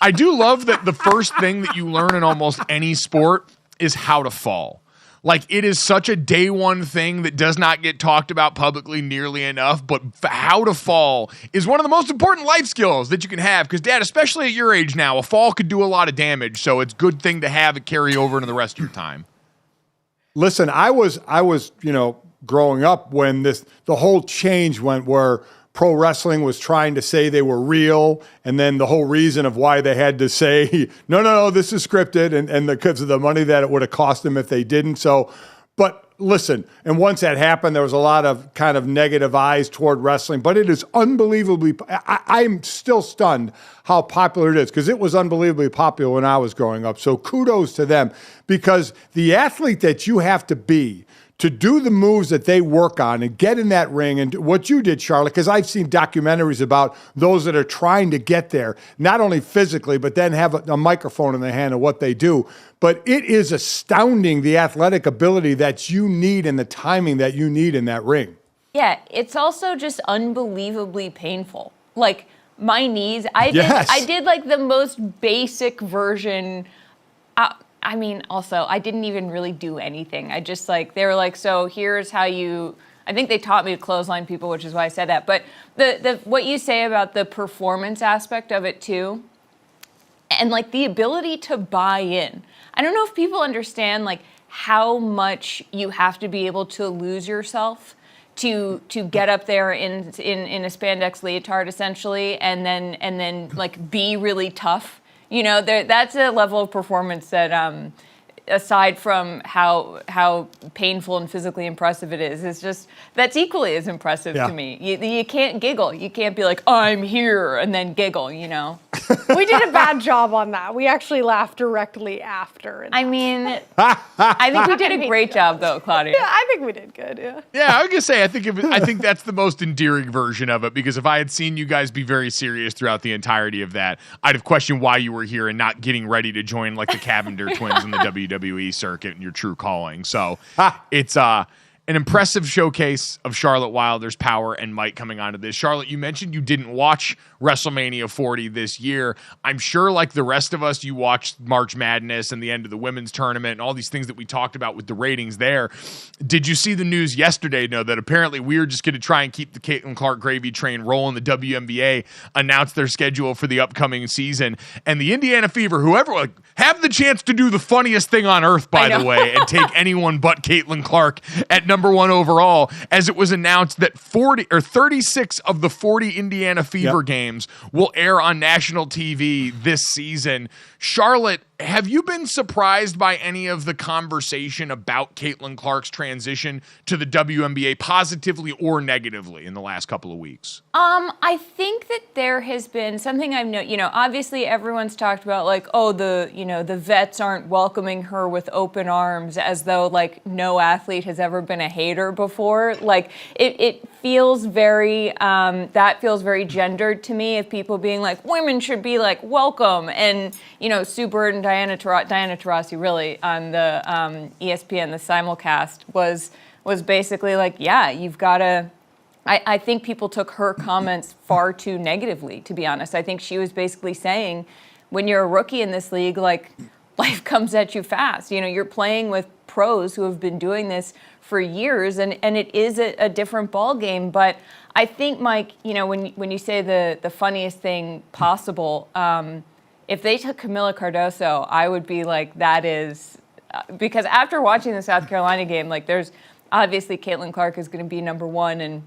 I do love that the first thing that you learn in almost any sport is how to fall. It is such a day one thing that does not get talked about publicly nearly enough, but how to fall is one of the most important life skills that you can have because, Dad, especially at your age now, a fall could do a lot of damage, so it's a good thing to have it carry over into the rest of your time. Listen, I was, growing up when the whole change went where pro wrestling was trying to say they were real, and then the whole reason of why they had to say, no, this is scripted, and because of the money that it would have cost them if they didn't. So, but listen, and once that happened, there was a lot of kind of negative eyes toward wrestling, but it is unbelievably, I'm still stunned how popular it is, because it was unbelievably popular when I was growing up. So kudos to them, because the athlete that you have to be to do the moves that they work on and get in that ring and what you did, Charlotte, because I've seen documentaries about those that are trying to get there, not only physically, but then have a microphone in their hand and what they do. But it is astounding the athletic ability that you need and the timing that you need in that ring. Yeah, it's also just unbelievably painful. My knees, I did the most basic version. Also, I didn't even really do anything. I just they were like, so here's how you, I think they taught me to clothesline people, which is why I said that. But the what you say about the performance aspect of it too, and the ability to buy in. I don't know if people understand how much you have to be able to lose yourself to get up there in a spandex leotard essentially, and then be really tough. That's a level of performance that, aside from how painful and physically impressive it is, that's equally as impressive to me. You can't giggle. You can't be like, I'm here, and then giggle, We did a bad job on that. We actually laughed directly after. I think we did a great job, though, Claudia. Yeah, I think we did good, yeah. Yeah, I was gonna say I think that's the most endearing version of it, because if I had seen you guys be very serious throughout the entirety of that, I'd have questioned why you were here and not getting ready to join the Cavender twins in the WWE circuit and your true calling. So it's an impressive showcase of Charlotte Wilder's power and might coming onto this. Charlotte, you mentioned you didn't watch WrestleMania 40 this year. I'm sure, like the rest of us, you watched March Madness and the end of the women's tournament and all these things that we talked about with the ratings there. Did you see the news yesterday, that apparently we're just going to try and keep the Caitlin Clark gravy train rolling? The WNBA announced their schedule for the upcoming season, and the Indiana Fever, whoever, have the chance to do the funniest thing on earth, by the way, and take anyone but Caitlin Clark at number 1 overall, as it was announced that 36 of the 40 Indiana Fever games will air on national TV this season. Charlotte, have you been surprised by any of the conversation about Caitlin Clark's transition to the WNBA, positively or negatively, in the last couple of weeks? I think that there has been something I've noticed. Obviously everyone's talked about the vets aren't welcoming her with open arms, as though no athlete has ever been a hater before. It feels very that feels very gendered to me, of people being women should be welcome, and Sue Bird and Diana Taurasi really on the ESPN, the simulcast, was basically you've got to. I think people took her comments far too negatively, to be honest. I think she was basically saying, when you're a rookie in this league, life comes at you fast. You're playing with pros who have been doing this for years, and it is a different ball game. But I think, Mike, when you say the funniest thing possible, if they took Camila Cardoso, I would be that is, because after watching the South Carolina game, there's obviously Caitlin Clark is going to be number 1, and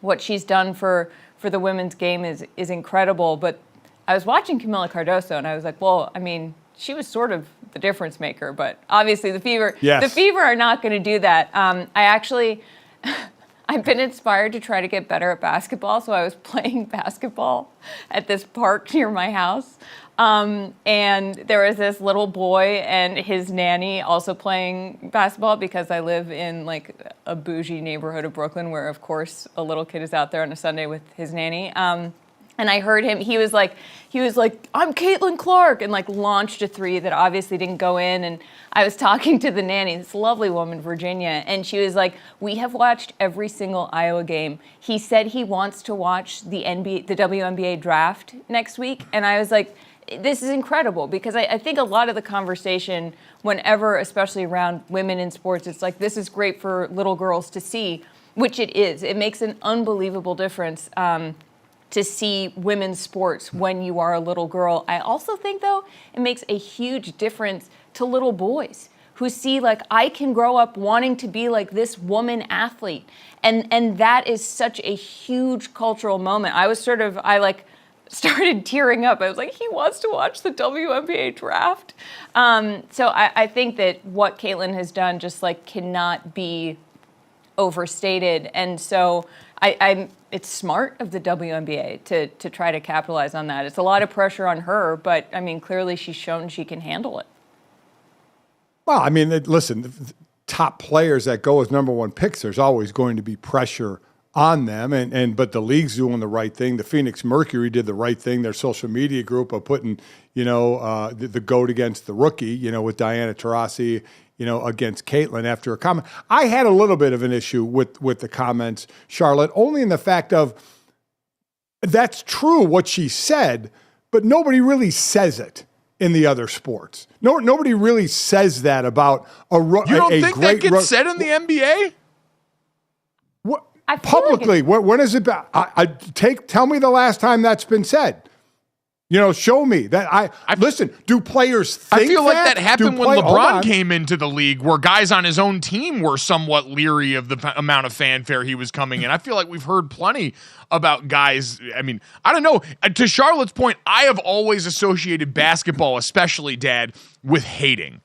what she's done for the women's game is incredible. But I was watching Camila Cardoso, and I was she was sort of the difference maker, but obviously the Fever are not going to do that. I've been inspired to try to get better at basketball, so I was playing basketball at this park near my house. And there was this little boy and his nanny also playing basketball, because I live in a bougie neighborhood of Brooklyn, where of course a little kid is out there on a Sunday with his nanny. And I heard him, he was like, I'm Caitlin Clark, and launched a 3 that obviously didn't go in. And I was talking to the nanny, this lovely woman, Virginia, and she was like, we have watched every single Iowa game. He said he wants to watch the WNBA draft next week. And I was like, this is incredible, because I think a lot of the conversation, whenever, especially around women in sports, it's this is great for little girls to see, which it is. It makes an unbelievable difference to see women's sports when you are a little girl. I also think, though, it makes a huge difference to little boys who see, I can grow up wanting to be like this woman athlete. And that is such a huge cultural moment. I was started tearing up. I was like, he wants to watch the WNBA draft. So I think that what Caitlin has done just cannot be overstated. And so it's smart of the WNBA to try to capitalize on that. It's a lot of pressure on her, but clearly she's shown she can handle it. Well, listen, top players that go as number 1 picks, there's always going to be pressure on them, but the league's doing the right thing. The Phoenix Mercury did the right thing. Their social media group of putting, the GOAT against the rookie, with Diana Taurasi, against Caitlin after a comment. I had a little bit of an issue with the comments, Charlotte, only in the fact of that's true what she said, but nobody really says it in the other sports. Nobody really says that about a You don't think that gets said in the NBA? What? Publicly, when is it? Tell me the last time that's been said. Show me that. Listen. Do players think I feel like that happened when LeBron came into the league, where guys on his own team were somewhat leery of the amount of fanfare he was coming in. I feel like we've heard plenty about guys. I don't know. To Charlotte's point, I have always associated basketball, especially, Dad, with hating.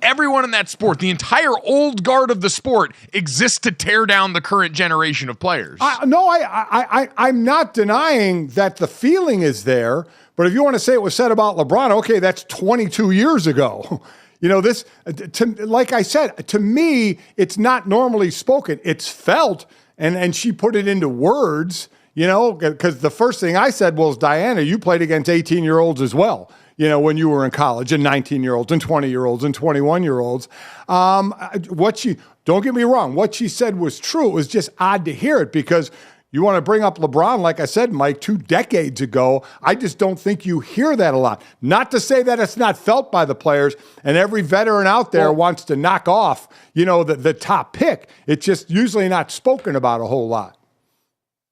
Everyone in that sport, the entire old guard of the sport, exists to tear down the current generation of players. I'm not denying that the feeling is there. But if you want to say it was said about LeBron, okay, that's 22 years ago. Like I said, to me, it's not normally spoken. It's felt, and she put it into words, because the first thing I said was, Diana, you played against 18-year-olds as well. when you were in college, and 19-year-olds and 20-year-olds and 21-year-olds. Don't get me wrong, what she said was true. It was just odd to hear it because you want to bring up LeBron, like I said, Mike, 2 decades ago. I just don't think you hear that a lot. Not to say that it's not felt by the players, and every veteran out there wants to knock off, the top pick. It's just usually not spoken about a whole lot.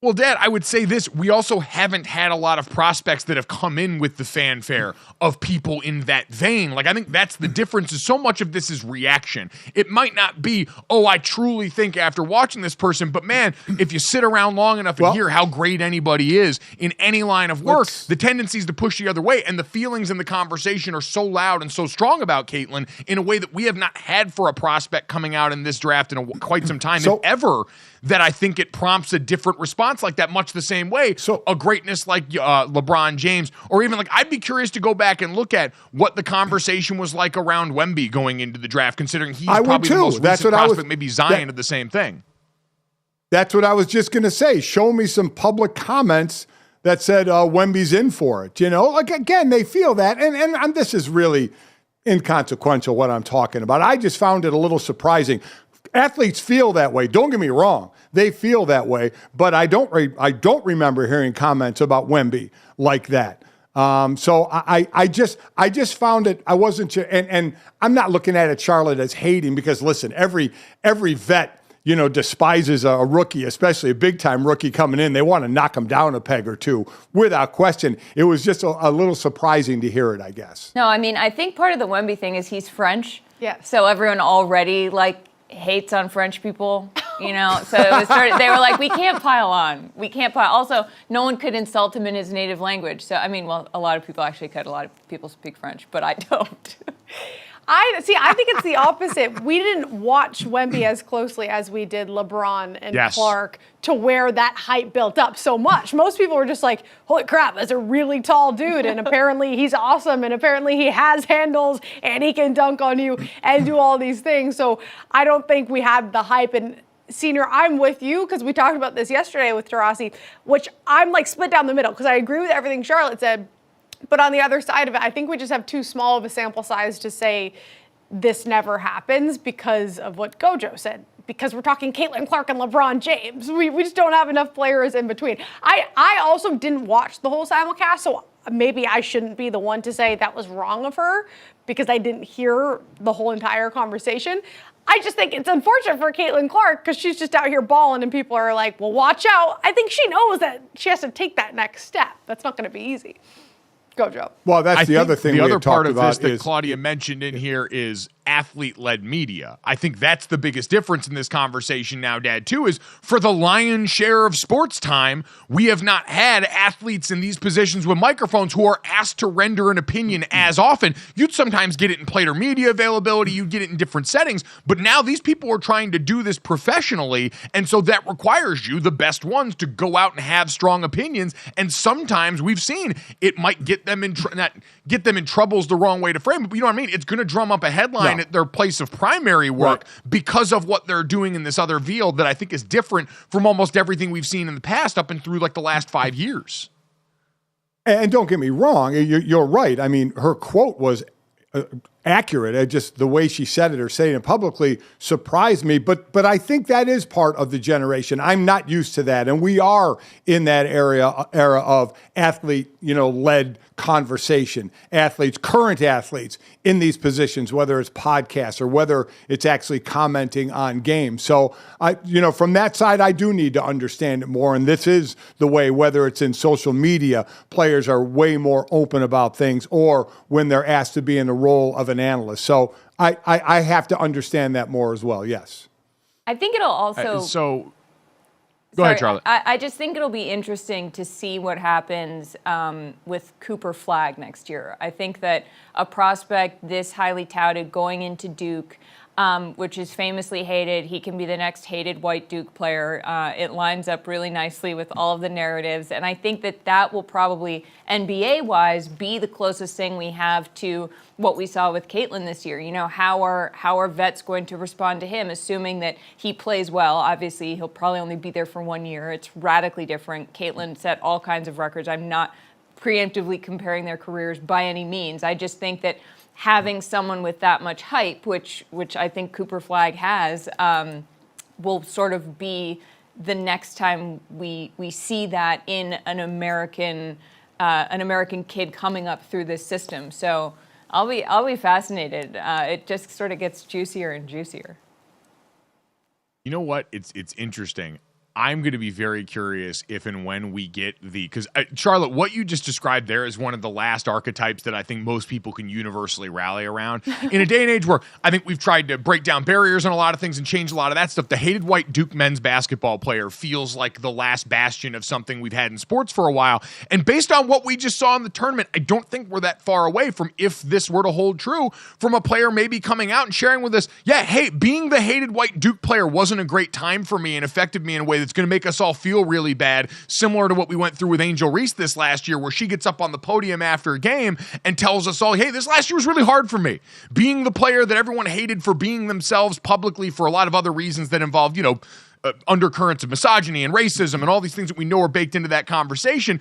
Well, Dad, I would say this. We also haven't had a lot of prospects that have come in with the fanfare of people in that vein. Like, I think that's the difference, is so much of this is reaction. It might not be, I truly think after watching this person, but man, if you sit around long enough and hear how great anybody is in any line of work, the tendency is to push the other way, and the feelings in the conversation are so loud and so strong about Caitlin in a way that we have not had for a prospect coming out in this draft in quite some time, if ever, that I think it prompts a different response like that, much the same way. So a greatness like LeBron James, or even like, I'd be curious to go back and look at what the conversation was like around Wemby going into the draft, considering he's probably the most recent prospect. Maybe Zion did the same thing. That's what I was just going to say. Show me some public comments that said Wemby's in for it. Like, again, they feel that. And this is really inconsequential what I'm talking about. I just found it a little surprising. Athletes feel that way. Don't get me wrong. They feel that way, but I don't remember hearing comments about Wemby like that. So I just found it. I wasn't sure, and I'm not looking at it, Charlotte, as hating, because listen, every vet, despises a rookie, especially a big time rookie coming in. They want to knock him down a peg or two, without question. It was just a little surprising to hear it, I guess. No, I mean, I think part of the Wemby thing is he's French. Yeah. So everyone already hates on French people, so they were like, we can't pile on. Also, no one could insult him in his native language. So, I mean, a lot of people actually could. A lot of people speak French, but I don't. I think it's the opposite. We didn't watch Wemby as closely as we did LeBron and Clark, to where that hype built up so much. Most people were just like, holy crap, that's a really tall dude, and apparently he's awesome, and apparently he has handles, and he can dunk on you and do all these things. So I don't think we had the hype. And Senior, I'm with you, because we talked about this yesterday with Tarasi, which I'm split down the middle, because I agree with everything Charlotte said. But on the other side of it, I think we just have too small of a sample size to say this never happens because of what GoJo said. Because we're talking Caitlin Clark and LeBron James. We just don't have enough players in between. I also didn't watch the whole simulcast, so maybe I shouldn't be the one to say that was wrong of her, because I didn't hear the whole entire conversation. I just think it's unfortunate for Caitlin Clark, because she's just out here balling and people are like, well, watch out. I think she knows that she has to take that next step. That's not going to be easy. GoJo. Well, that's the other thing. The other part of this that Claudia mentioned in here is athlete-led media. I think that's the biggest difference in this conversation now, Dad, too, is for the lion's share of sports time, we have not had athletes in these positions with microphones who are asked to render an opinion as often. You'd sometimes get it in player media availability, you'd get it in different settings, but now these people are trying to do this professionally, and so that requires you, the best ones, to go out and have strong opinions, and sometimes we've seen it might get them in trouble's the wrong way to frame it, but you know what I mean? It's going to drum up a headline at their place of primary work because of what they're doing in this other field that I think is different from almost everything we've seen in the past up and through the last 5 years. And don't get me wrong, you're right. I mean, her quote was accurate. Just the way she said it or saying it publicly surprised me. But I think that is part of the generation. I'm not used to that. And we are in that era of athlete, led conversation. Current athletes in these positions, whether it's podcasts or whether it's actually commenting on games. So from that side, I do need to understand it more. And this is the way, whether it's in social media, players are way more open about things, or when they're asked to be in the role of an analyst. So I have to understand that more as well. Yes. I think it'll also. Go ahead, Charlotte. I just think it'll be interesting to see what happens with Cooper Flagg next year. I think that a prospect this highly touted going into Duke, which is famously hated, he can be the next hated white Duke player. It lines up really nicely with all of the narratives. And I think that will probably, NBA-wise, be the closest thing we have to what we saw with Caitlin this year. How are vets going to respond to him, assuming that he plays well? Obviously, he'll probably only be there for 1 year. It's radically different. Caitlin set all kinds of records. I'm not preemptively comparing their careers by any means. I just think that having someone with that much hype, which I think Cooper Flagg has, will sort of be the next time we see that in an American kid coming up through this system. So I'll be fascinated. It just sort of gets juicier and juicier. You know what? It's interesting. I'm going to be very curious if and when we get because Charlotte, what you just described there is one of the last archetypes that I think most people can universally rally around. In a day and age where I think we've tried to break down barriers on a lot of things and change a lot of that stuff, the hated white Duke men's basketball player feels like the last bastion of something we've had in sports for a while. And based on what we just saw in the tournament, I don't think we're that far away from, if this were to hold true, from a player maybe coming out and sharing with us, yeah, hey, being the hated white Duke player wasn't a great time for me and affected me in a way that's going to make us all feel really bad, similar to what we went through with Angel Reese this last year, where she gets up on the podium after a game and tells us all, hey, this last year was really hard for me. Being the player that everyone hated for being themselves publicly for a lot of other reasons that involved, undercurrents of misogyny and racism and all these things that we know are baked into that conversation,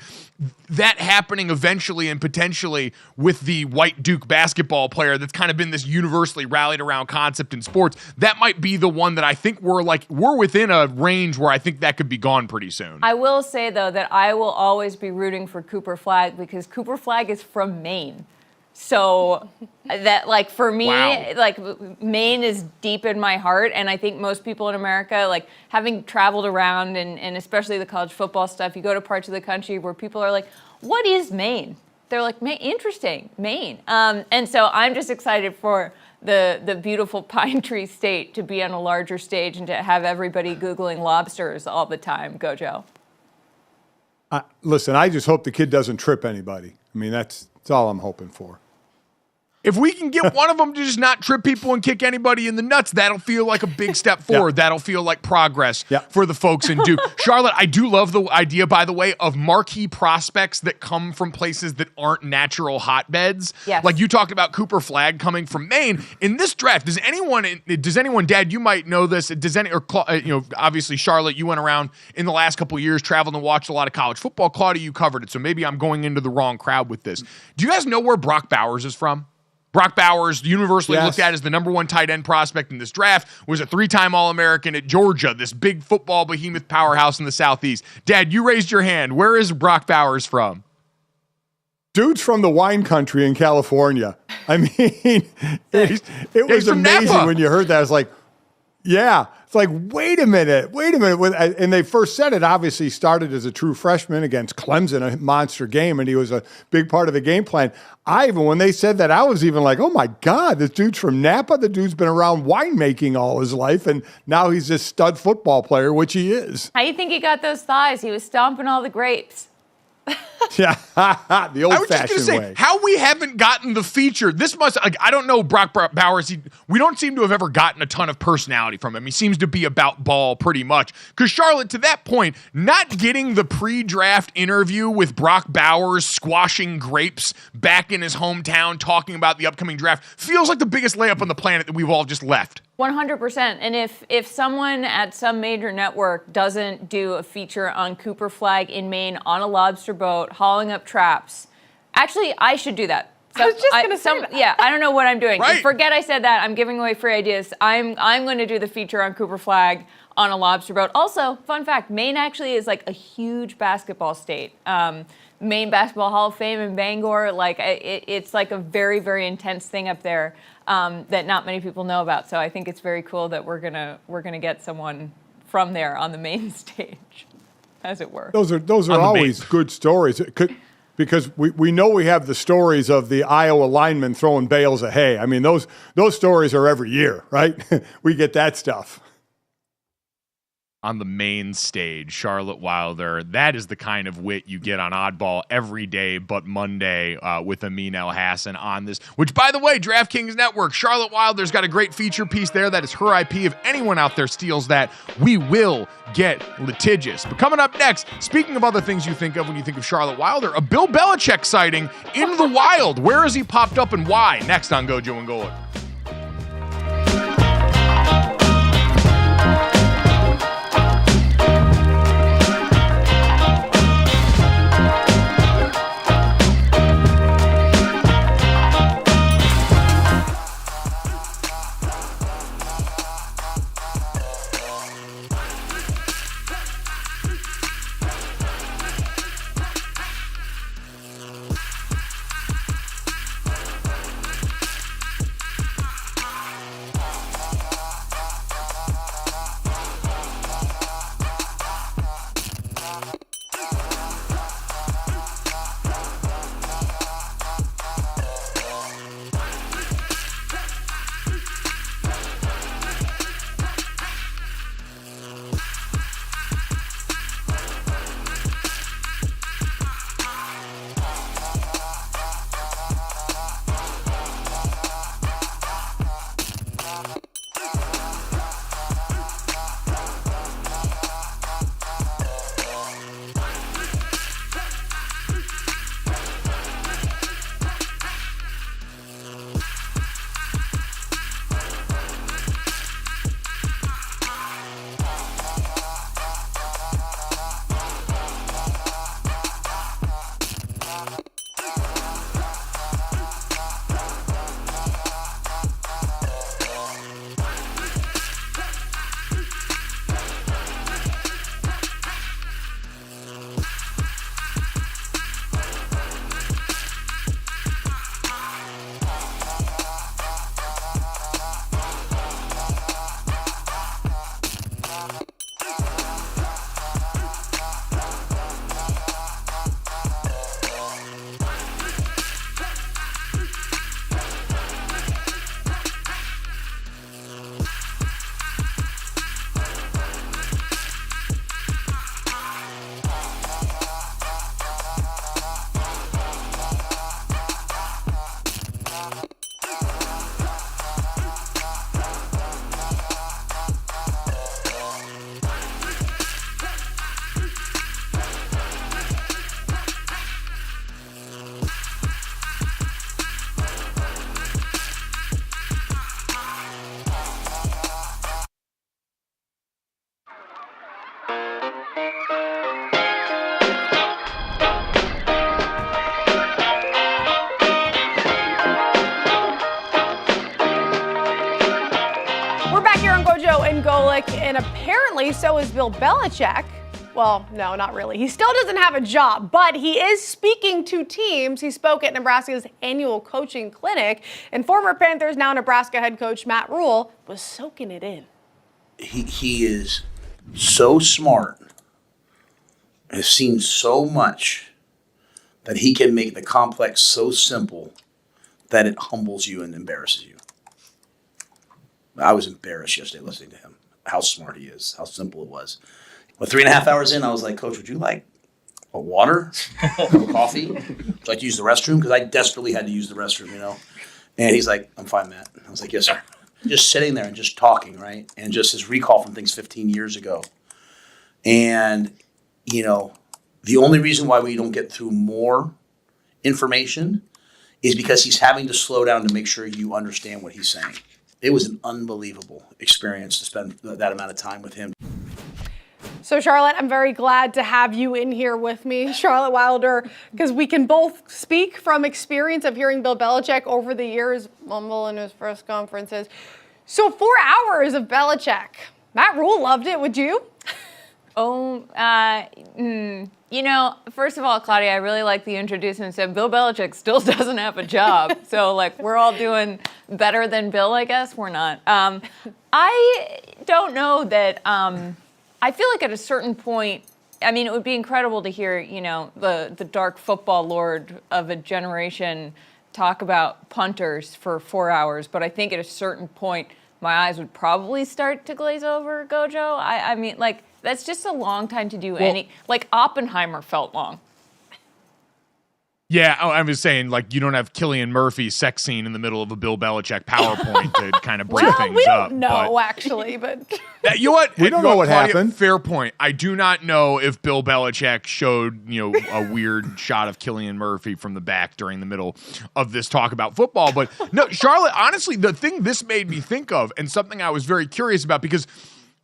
that happening eventually and potentially with the white Duke basketball player that's kind of been this universally rallied around concept in sports, that might be the one that I think we're within a range where I think that could be gone pretty soon. I will say, though, that I will always be rooting for Cooper Flagg because Cooper Flagg is from Maine. So that, for me, wow. Maine is deep in my heart. And I think most people in America, having traveled around and especially the college football stuff, you go to parts of the country where people are like, what is Maine? They're like, interesting, Maine. And so I'm just excited for the beautiful pine tree state to be on a larger stage and to have everybody Googling lobsters all the time. GoJo. Listen, I just hope the kid doesn't trip anybody. I mean, that's all I'm hoping for. If we can get one of them to just not trip people and kick anybody in the nuts, that'll feel like a big step forward. That'll feel like progress for the folks in Duke. Charlotte, I do love the idea, by the way, of marquee prospects that come from places that aren't natural hotbeds. Yes. Like you talked about Cooper Flagg coming from Maine. In this draft, does anyone, Dad, you might know this, obviously, Charlotte, you went around in the last couple of years, traveled and watched a lot of college football. Claudia, you covered it, so maybe I'm going into the wrong crowd with this. Do you guys know where Brock Bowers is from? Brock Bowers, universally looked at as the number one tight end prospect in this draft, was a 3-time All-American at Georgia, this big football behemoth powerhouse in the Southeast. Dad, you raised your hand. Where is Brock Bowers from? Dude's from the wine country in California. I mean, it was amazing Napa. When you heard that. I was like, yeah. It's like, wait a minute. And they first said it obviously started as a true freshman against Clemson, a monster game, and he was a big part of the game plan. When they said that, I was even like, oh my God, this dude's from Napa. The dude's been around winemaking all his life, and now he's this stud football player, which he is. How do you think he got those thighs? He was stomping all the grapes. Yeah, the old-fashioned way. I was just going to say, how we haven't gotten the feature. This must, I don't know Brock Bowers. We don't seem to have ever gotten a ton of personality from him. He seems to be about ball pretty much. Because Charlotte, to that point, not getting the pre-draft interview with Brock Bowers squashing grapes back in his hometown, talking about the upcoming draft, feels like the biggest layup on the planet that we've all just left. 100%. And if someone at some major network doesn't do a feature on Cooper Flagg in Maine on a lobster boat, hauling up traps, actually, I should do that. I was just going to say that. Yeah, I don't know what I'm doing. Right. Forget I said that. I'm giving away free ideas. I'm going to do the feature on Cooper Flagg on a lobster boat. Also, fun fact, Maine actually is a huge basketball state. Maine Basketball Hall of Fame in Bangor, it's a very, very intense thing up there that not many people know about. So I think it's very cool that we're gonna get someone from there on the main stage, as it were. Those are always good stories. Because we know we have the stories of the Iowa linemen throwing bales of hay. I mean, those stories are every year, right? We get that stuff. On the main stage, Charlotte Wilder. That is the kind of wit you get on Oddball every day but Monday with Amin El-Hassan on this. Which, by the way, DraftKings Network, Charlotte Wilder's got a great feature piece there. That is her IP. If anyone out there steals that, we will get litigious. But coming up next, speaking of other things you think of when you think of Charlotte Wilder, a Bill Belichick sighting in the wild. Where has he popped up and why? Next on GoJo and Golic. and apparently so is Bill Belichick. Well, no, not really. He still doesn't have a job, but he is speaking to teams. He spoke at Nebraska's annual coaching clinic, and former Panthers, now Nebraska head coach Matt Rule, was soaking it in. He is so smart, has seen so much, that he can make the complex so simple that it humbles you and embarrasses you. I was embarrassed yesterday listening to him, how smart he is, how simple it was. But 3.5 hours in, I was like, Coach, would you like a water, a coffee? Would you like to use the restroom? Because I desperately had to use the restroom, And he's like, I'm fine, Matt. I was like, yes, sir. Just sitting there and just talking, right? And just his recall from things 15 years ago. And, the only reason why we don't get through more information is because he's having to slow down to make sure you understand what he's saying. It was an unbelievable experience to spend that amount of time with him. So, Charlotte, I'm very glad to have you in here with me, Charlotte Wilder, because we can both speak from experience of hearing Bill Belichick over the years mumble in his press conferences. So 4 hours of Belichick. Matt Rule loved it. Would you? First of all, Claudia, I really like the introduction and said Bill Belichick still doesn't have a job. So, we're all doing better than Bill, I guess. We're not. I don't know that I feel like at a certain point, it would be incredible to hear, the dark football lord of a generation talk about punters for 4 hours. But I think at a certain point, my eyes would probably start to glaze over, GoJo. That's just a long time to do any. Oppenheimer felt long. Yeah, I was saying, you don't have Cillian Murphy's sex scene in the middle of a Bill Belichick PowerPoint to kind of break things up. We don't know, actually, but... You know what? We don't know what happened. Fair point. I do not know if Bill Belichick showed, a weird shot of Cillian Murphy from the back during the middle of this talk about football. But no, Charlotte, honestly, the thing this made me think of, and something I was very curious about, because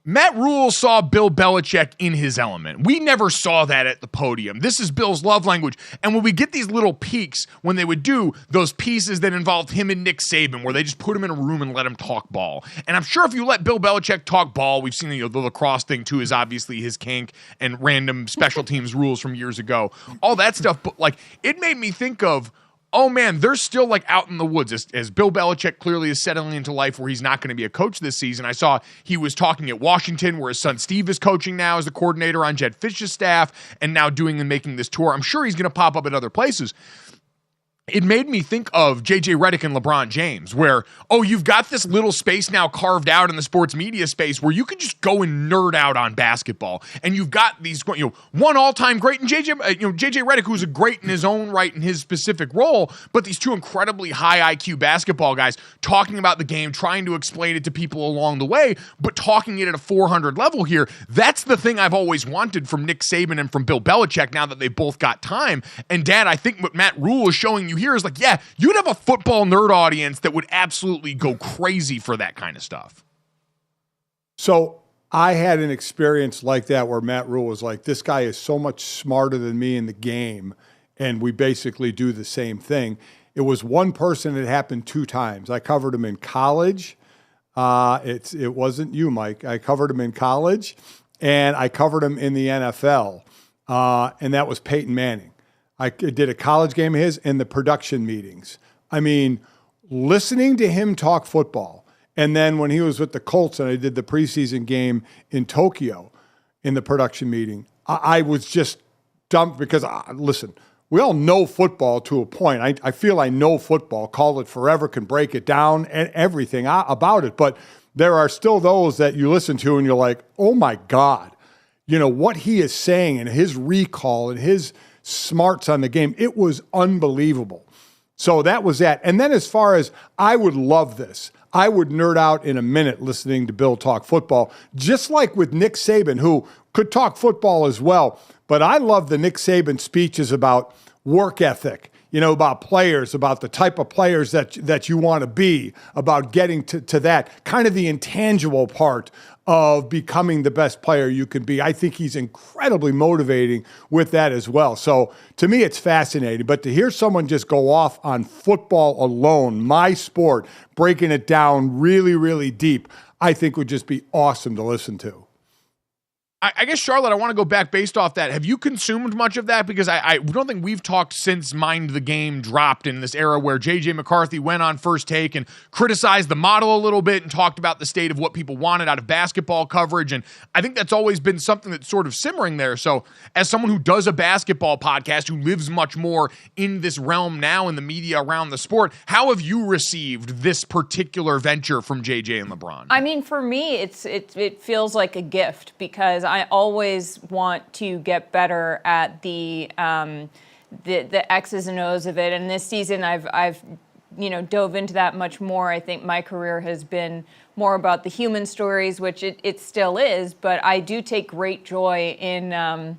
Matt Rule saw Bill Belichick in his element. We never saw that at the podium. This is Bill's love language. And when we get these little peeks, when they would do those pieces that involved him and Nick Saban, where they just put him in a room and let him talk ball. And I'm sure if you let Bill Belichick talk ball, we've seen the lacrosse thing too is obviously his kink and random special teams rules from years ago. All that stuff. But it made me think of, oh man, they're still out in the woods as Bill Belichick clearly is settling into life where he's not going to be a coach this season. I saw he was talking at Washington where his son Steve is coaching now as the coordinator on Jed Fish's staff and now doing and making this tour. I'm sure he's going to pop up at other places. It made me think of J.J. Redick and LeBron James, where, you've got this little space now carved out in the sports media space where you can just go and nerd out on basketball. And you've got these, one all-time great, and J.J. Redick, who's a great in his own right in his specific role, but these two incredibly high IQ basketball guys talking about the game, trying to explain it to people along the way, but talking it at a 400 level here. That's the thing I've always wanted from Nick Saban and from Bill Belichick now that they both got time. And Dad, I think what Matt Rule is showing you here is you'd have a football nerd audience that would absolutely go crazy for that kind of stuff. So I had an experience like that where Matt Rule was like, this guy is so much smarter than me in the game, and we basically do the same thing. It was one person that happened 2 times. I covered him in college. It wasn't you, Mike. I covered him in college, and I covered him in the NFL, and that was Peyton Manning. I did a college game of his in the production meetings. Listening to him talk football, and then when he was with the Colts and I did the preseason game in Tokyo in the production meeting, I was just dumped because, listen, we all know football to a point. I feel I know football, call it forever, can break it down and everything about it. But there are still those that you listen to and you're like, oh my God, what he is saying and his recall and his smarts on the game, it was unbelievable. So that was that. And then as far as I would love this, I would nerd out in a minute listening to Bill talk football, just like with Nick Saban, who could talk football as well. But I love the Nick Saban speeches about work ethic, about players, about the type of players that you want to be, about getting to that, kind of the intangible part of becoming the best player you can be. I think he's incredibly motivating with that as well. So to me, it's fascinating. But to hear someone just go off on football alone, my sport, breaking it down really, really deep, I think would just be awesome to listen to. I guess, Charlotte, I want to go back based off that. Have you consumed much of that? Because I don't think we've talked since Mind the Game dropped in this era where J.J. McCarthy went on First Take and criticized the model a little bit and talked about the state of what people wanted out of basketball coverage. And I think that's always been something that's sort of simmering there. So as someone who does a basketball podcast, who lives much more in this realm now in the media around the sport, how have you received this particular venture from J.J. and LeBron? I mean, for me, it feels like a gift because I always want to get better at the X's and O's of it. And this season, I've dove into that much more. I think my career has been more about the human stories, which it still is. But I do take great joy in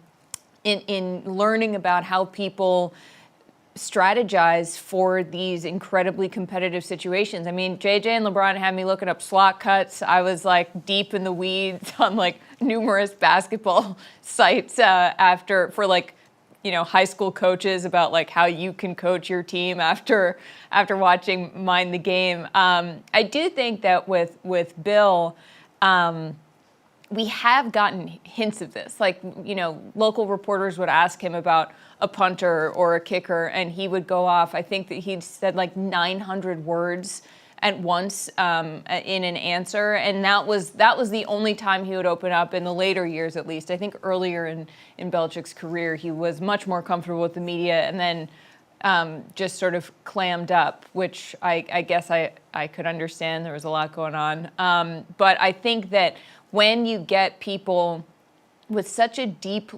learning about how people strategize for these incredibly competitive situations. I mean, JJ and LeBron had me looking up slot cuts. I was like deep in the weeds on like numerous basketball sites for high school coaches about like how you can coach your team after watching Mind the Game. I do think that with Bill, we have gotten hints of this. Like, local reporters would ask him about a punter or a kicker, and he would go off. I think that he'd said like 900 words at once in an answer, and that was the only time he would open up in the later years, at least. I think earlier in Belichick's career, he was much more comfortable with the media, and then just sort of clammed up, which I guess I could understand. There was a lot going on, but I think that when you get people with such a deep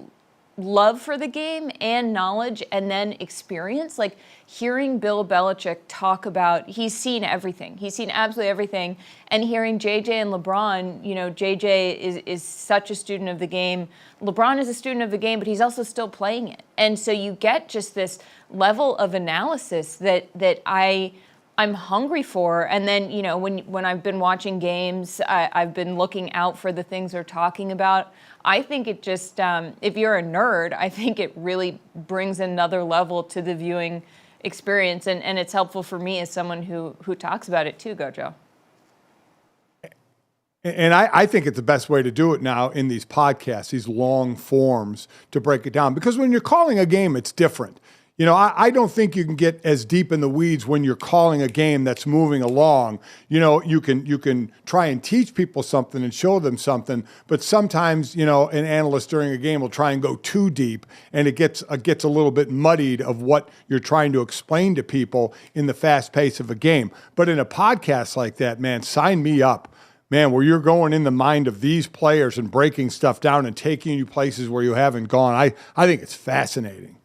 love for the game and knowledge and then experience, like hearing Bill Belichick talk about, he's seen everything. He's seen absolutely everything. And hearing JJ and LeBron, JJ is such a student of the game. LeBron is a student of the game, but he's also still playing it. And so you get just this level of analysis that I'm hungry for. And then, when I've been watching games, I've been looking out for the things they're talking about. I think it just, if you're a nerd, I think it really brings another level to the viewing experience. And it's helpful for me as someone who talks about it too, GoJo. And I think it's the best way to do it now in these podcasts, these long forms, to break it down. Because when you're calling a game, it's different. I don't think you can get as deep in the weeds when you're calling a game that's moving along. You can try and teach people something and show them something, but sometimes, an analyst during a game will try and go too deep, and it gets a little bit muddied of what you're trying to explain to people in the fast pace of a game. But in a podcast like that, man, sign me up. Man, where you're going in the mind of these players and breaking stuff down and taking you places where you haven't gone. I think it's fascinating.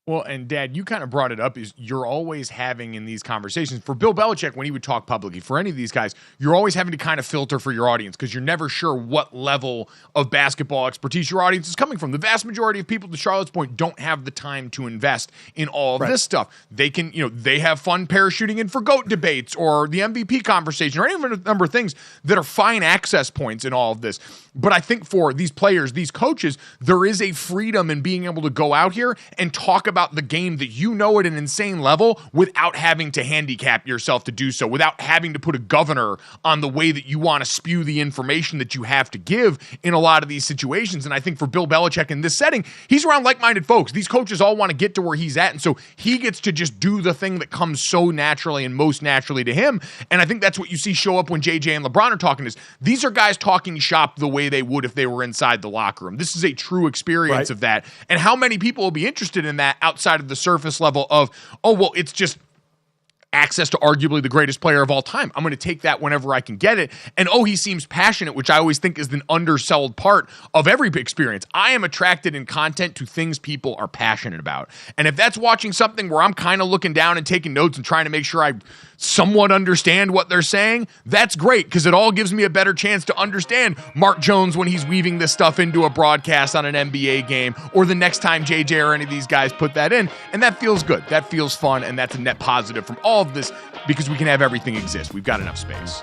Well, and Dad, you kind of brought it up, is you're always having in these conversations, for Bill Belichick, when he would talk publicly, for any of these guys, you're always having to kind of filter for your audience because you're never sure what level of basketball expertise your audience is coming from. The vast majority of people, to Charlotte's point, don't have the time to invest in all of this stuff. They can, they have fun parachuting in for GOAT debates or the MVP conversation or any number of things that are fine access points in all of this. But I think for these players, these coaches, there is a freedom in being able to go out here and talk about the game that at an insane level without having to handicap yourself to do so, without having to put a governor on the way that you want to spew the information that you have to give in a lot of these situations. And I think for Bill Belichick in this setting, he's around like-minded folks. These coaches all want to get to where he's at, and so he gets to just do the thing that comes so naturally and most naturally to him. And I think that's what you see show up when JJ and LeBron are talking, is these are guys talking shop the way they would if they were inside the locker room. This is a true experience of that. And how many people will be interested in that outside of the surface level of, it's just access to arguably the greatest player of all time. I'm going to take that whenever I can get it. And he seems passionate, which I always think is an undersold part of every experience. I am attracted in content to things people are passionate about. And if that's watching something where I'm kind of looking down and taking notes and trying to make sure I somewhat understand what they're saying, that's great, because it all gives me a better chance to understand Mark Jones when he's weaving this stuff into a broadcast on an NBA game, or the next time JJ or any of these guys put that in. And that feels good. That feels fun. And that's a net positive from all of this, because we can have everything exist. We've got enough space.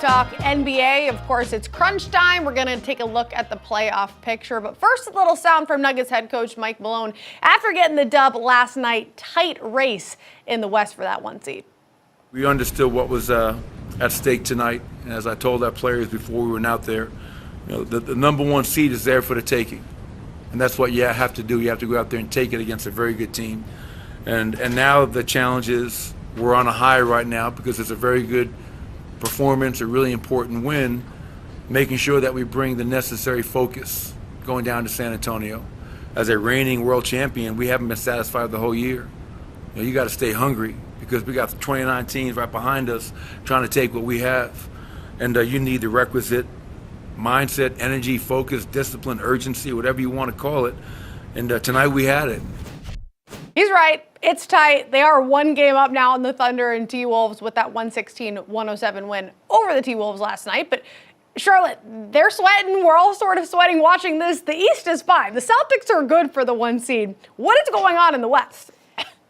talk NBA. Of course, it's crunch time. We're going to take a look at the playoff picture. But first, a little sound from Nuggets head coach Mike Malone after getting the dub last night. Tight race in the West for that 1 seed. We understood what was at stake tonight. And as I told our players before we went out there, the number 1 seed is there for the taking. And that's what you have to do. You have to go out there and take it against a very good team. And now the challenge is we're on a high right now because it's a very good performance, a really important win, making sure that we bring the necessary focus going down to San Antonio. As a reigning world champion, we haven't been satisfied the whole year. You got to stay hungry because we got 29 teams right behind us trying to take what we have. And you need the requisite mindset, energy, focus, discipline, urgency, whatever you want to call it. And tonight we had it. He's right. It's tight. They are 1 game up now on the Thunder and T-Wolves with that 116-107 win over the T-Wolves last night. But Charlotte, they're sweating. We're all sort of sweating watching this. The East is fine. The Celtics are good for the 1 seed. What is going on in the West?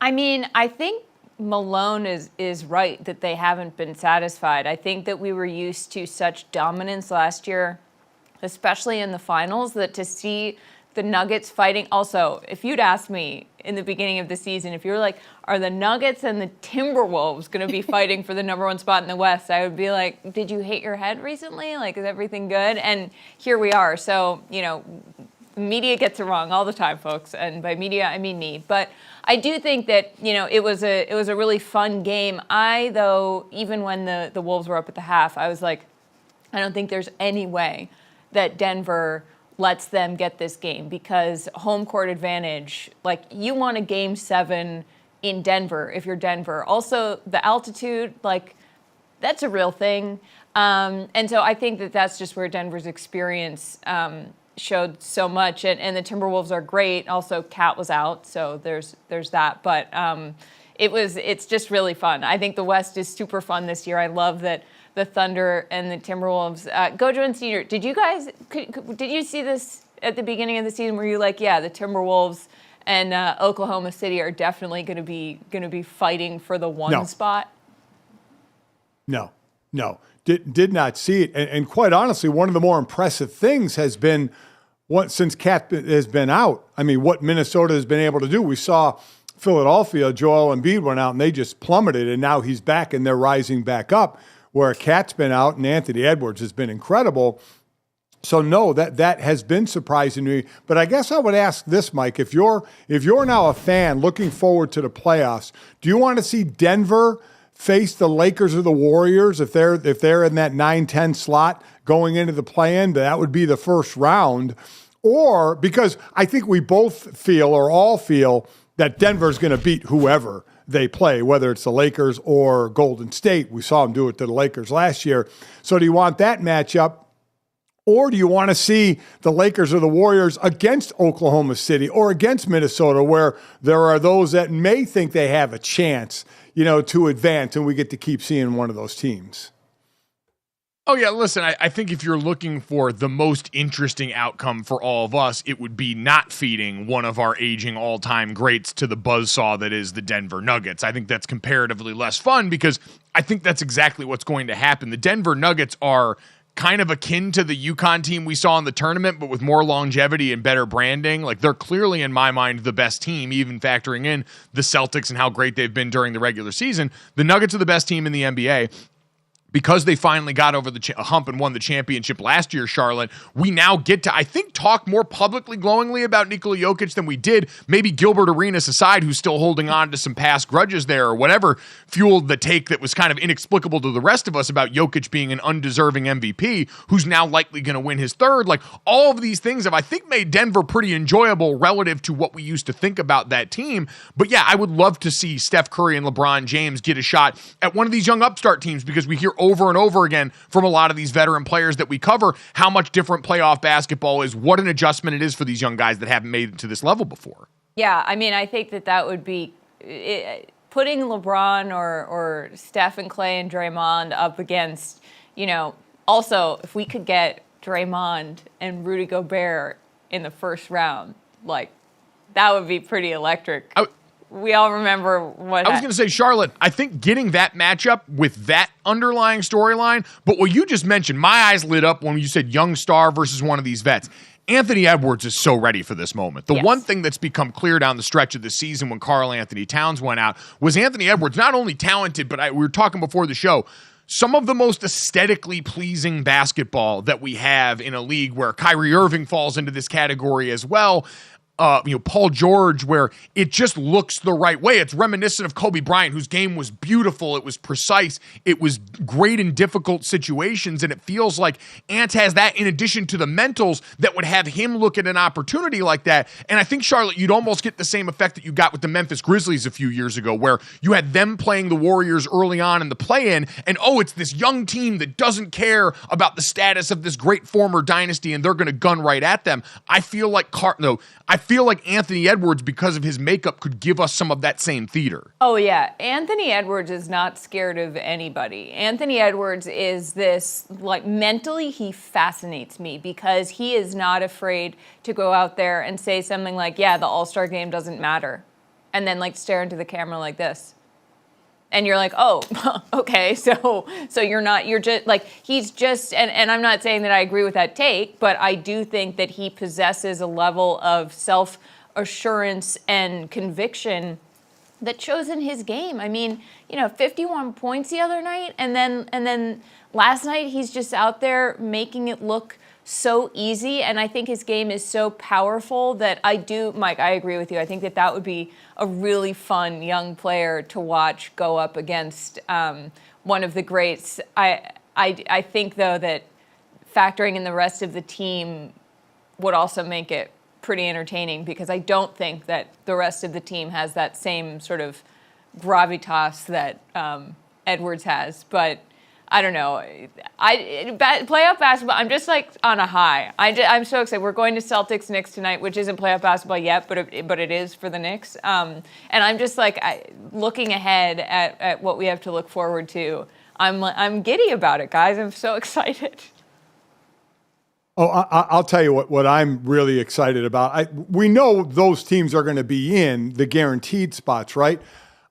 I mean, I think Malone is right that they haven't been satisfied. I think that we were used to such dominance last year, especially in the finals, that to see the Nuggets fighting. Also, if you'd asked me in the beginning of the season, if you were like, are the Nuggets and the Timberwolves going to be fighting for the number 1 spot in the West? I would be like, did you hit your head recently? Like, is everything good? And here we are. So, media gets it wrong all the time, folks. And by media, I mean me. But I do think that, it was a really fun game. Though, even when the Wolves were up at the half, I was like, I don't think there's any way that Denver lets them get this game because home court advantage, like you want a game 7 in Denver if you're Denver. Also, the altitude, like that's a real thing. And so I think that that's just where Denver's experience showed so much. And the Timberwolves are great. Also, Cat was out, so there's that. But it's just really fun. I think the West is super fun this year. I love that the Thunder and the Timberwolves. GoJo and Senior, did you see this at the beginning of the season? Were you like, yeah, the Timberwolves and Oklahoma City are definitely going to be fighting for the 1 spot? No. Did not see it. And quite honestly, one of the more impressive things has been since Cat has been out. I mean, what Minnesota has been able to do. We saw Philadelphia, Joel Embiid went out and they just plummeted, and now he's back and they're rising back up. Where Cat's been out and Anthony Edwards has been incredible. So no, that has been surprising to me. But I guess I would ask this, Mike, if you're now a fan looking forward to the playoffs, do you want to see Denver face the Lakers or the Warriors if they're in that 9-10 slot going into the play-in? That would be the first round. Or because I think we both feel or all feel that Denver's going to beat whoever they play, whether it's the Lakers or Golden State. We saw them do it to the Lakers last year. So do you want that matchup? Or do you want to see the Lakers or the Warriors against Oklahoma City or against Minnesota, where there are those that may think they have a chance, to advance, and we get to keep seeing one of those teams? Oh, yeah, listen, I think if you're looking for the most interesting outcome for all of us, it would be not feeding one of our aging all-time greats to the buzzsaw that is the Denver Nuggets. I think that's comparatively less fun because I think that's exactly what's going to happen. The Denver Nuggets are kind of akin to the UConn team we saw in the tournament, but with more longevity and better branding. Like, they're clearly, in my mind, the best team, even factoring in the Celtics and how great they've been during the regular season. The Nuggets are the best team in the NBA. Because they finally got over the hump and won the championship last year, Charlotte, we now get to, I think, talk more publicly, glowingly about Nikola Jokic than we did. Maybe Gilbert Arenas aside, who's still holding on to some past grudges there or whatever, fueled the take that was kind of inexplicable to the rest of us about Jokic being an undeserving MVP, who's now likely going to win his 3rd. Like, all of these things have, I think, made Denver pretty enjoyable relative to what we used to think about that team. But yeah, I would love to see Steph Curry and LeBron James get a shot at one of these young upstart teams, because we hear over and over again from a lot of these veteran players that we cover how much different playoff basketball is, what an adjustment it is for these young guys that haven't made it to this level before. Yeah, I mean, I think that would be putting LeBron or Steph and Clay and Draymond up against, also if we could get Draymond and Rudy Gobert in the first round, like that would be pretty electric. we all remember what I was going to say, Charlotte, I think getting that matchup with that underlying storyline, but what you just mentioned, my eyes lit up when you said young star versus one of these vets. Anthony Edwards is so ready for this moment. The one thing that's become clear down the stretch of the season when Karl Anthony Towns went out was Anthony Edwards, not only talented, but we were talking before the show, some of the most aesthetically pleasing basketball that we have in a league where Kyrie Irving falls into this category as well. Paul George, where it just looks the right way. It's reminiscent of Kobe Bryant, whose game was beautiful. It was precise. It was great in difficult situations. And it feels like Ant has that in addition to the mentals that would have him look at an opportunity like that. And I think, Charlotte, you'd almost get the same effect that you got with the Memphis Grizzlies a few years ago, where you had them playing the Warriors early on in the play-in. And, it's this young team that doesn't care about the status of this great former dynasty, and they're going to gun right at them. I feel like Anthony Edwards, because of his makeup, could give us some of that same theater. Oh, yeah. Anthony Edwards is not scared of anybody. Anthony Edwards is this, mentally, he fascinates me because he is not afraid to go out there and say something like, the All-Star game doesn't matter. And then, stare into the camera like this. And you're like, oh, okay, so you're just, he's just, and I'm not saying that I agree with that take, but I do think that he possesses a level of self-assurance and conviction that shows in his game. I mean, 51 points the other night, and then last night he's just out there making it look so easy, and I think his game is so powerful that Mike, I agree with you. I think that would be a really fun young player to watch go up against one of the greats. I think, though, that factoring in the rest of the team would also make it pretty entertaining because I don't think that the rest of the team has that same sort of gravitas that Edwards has, but I don't know. Playoff basketball, I'm just on a high. I'm so excited. We're going to Celtics Knicks tonight, which isn't playoff basketball yet, but it is for the Knicks. And I'm just looking ahead at what we have to look forward to. I'm giddy about it, guys. I'm so excited. Oh, I'll tell you what I'm really excited about. We know those teams are going to be in the guaranteed spots, right?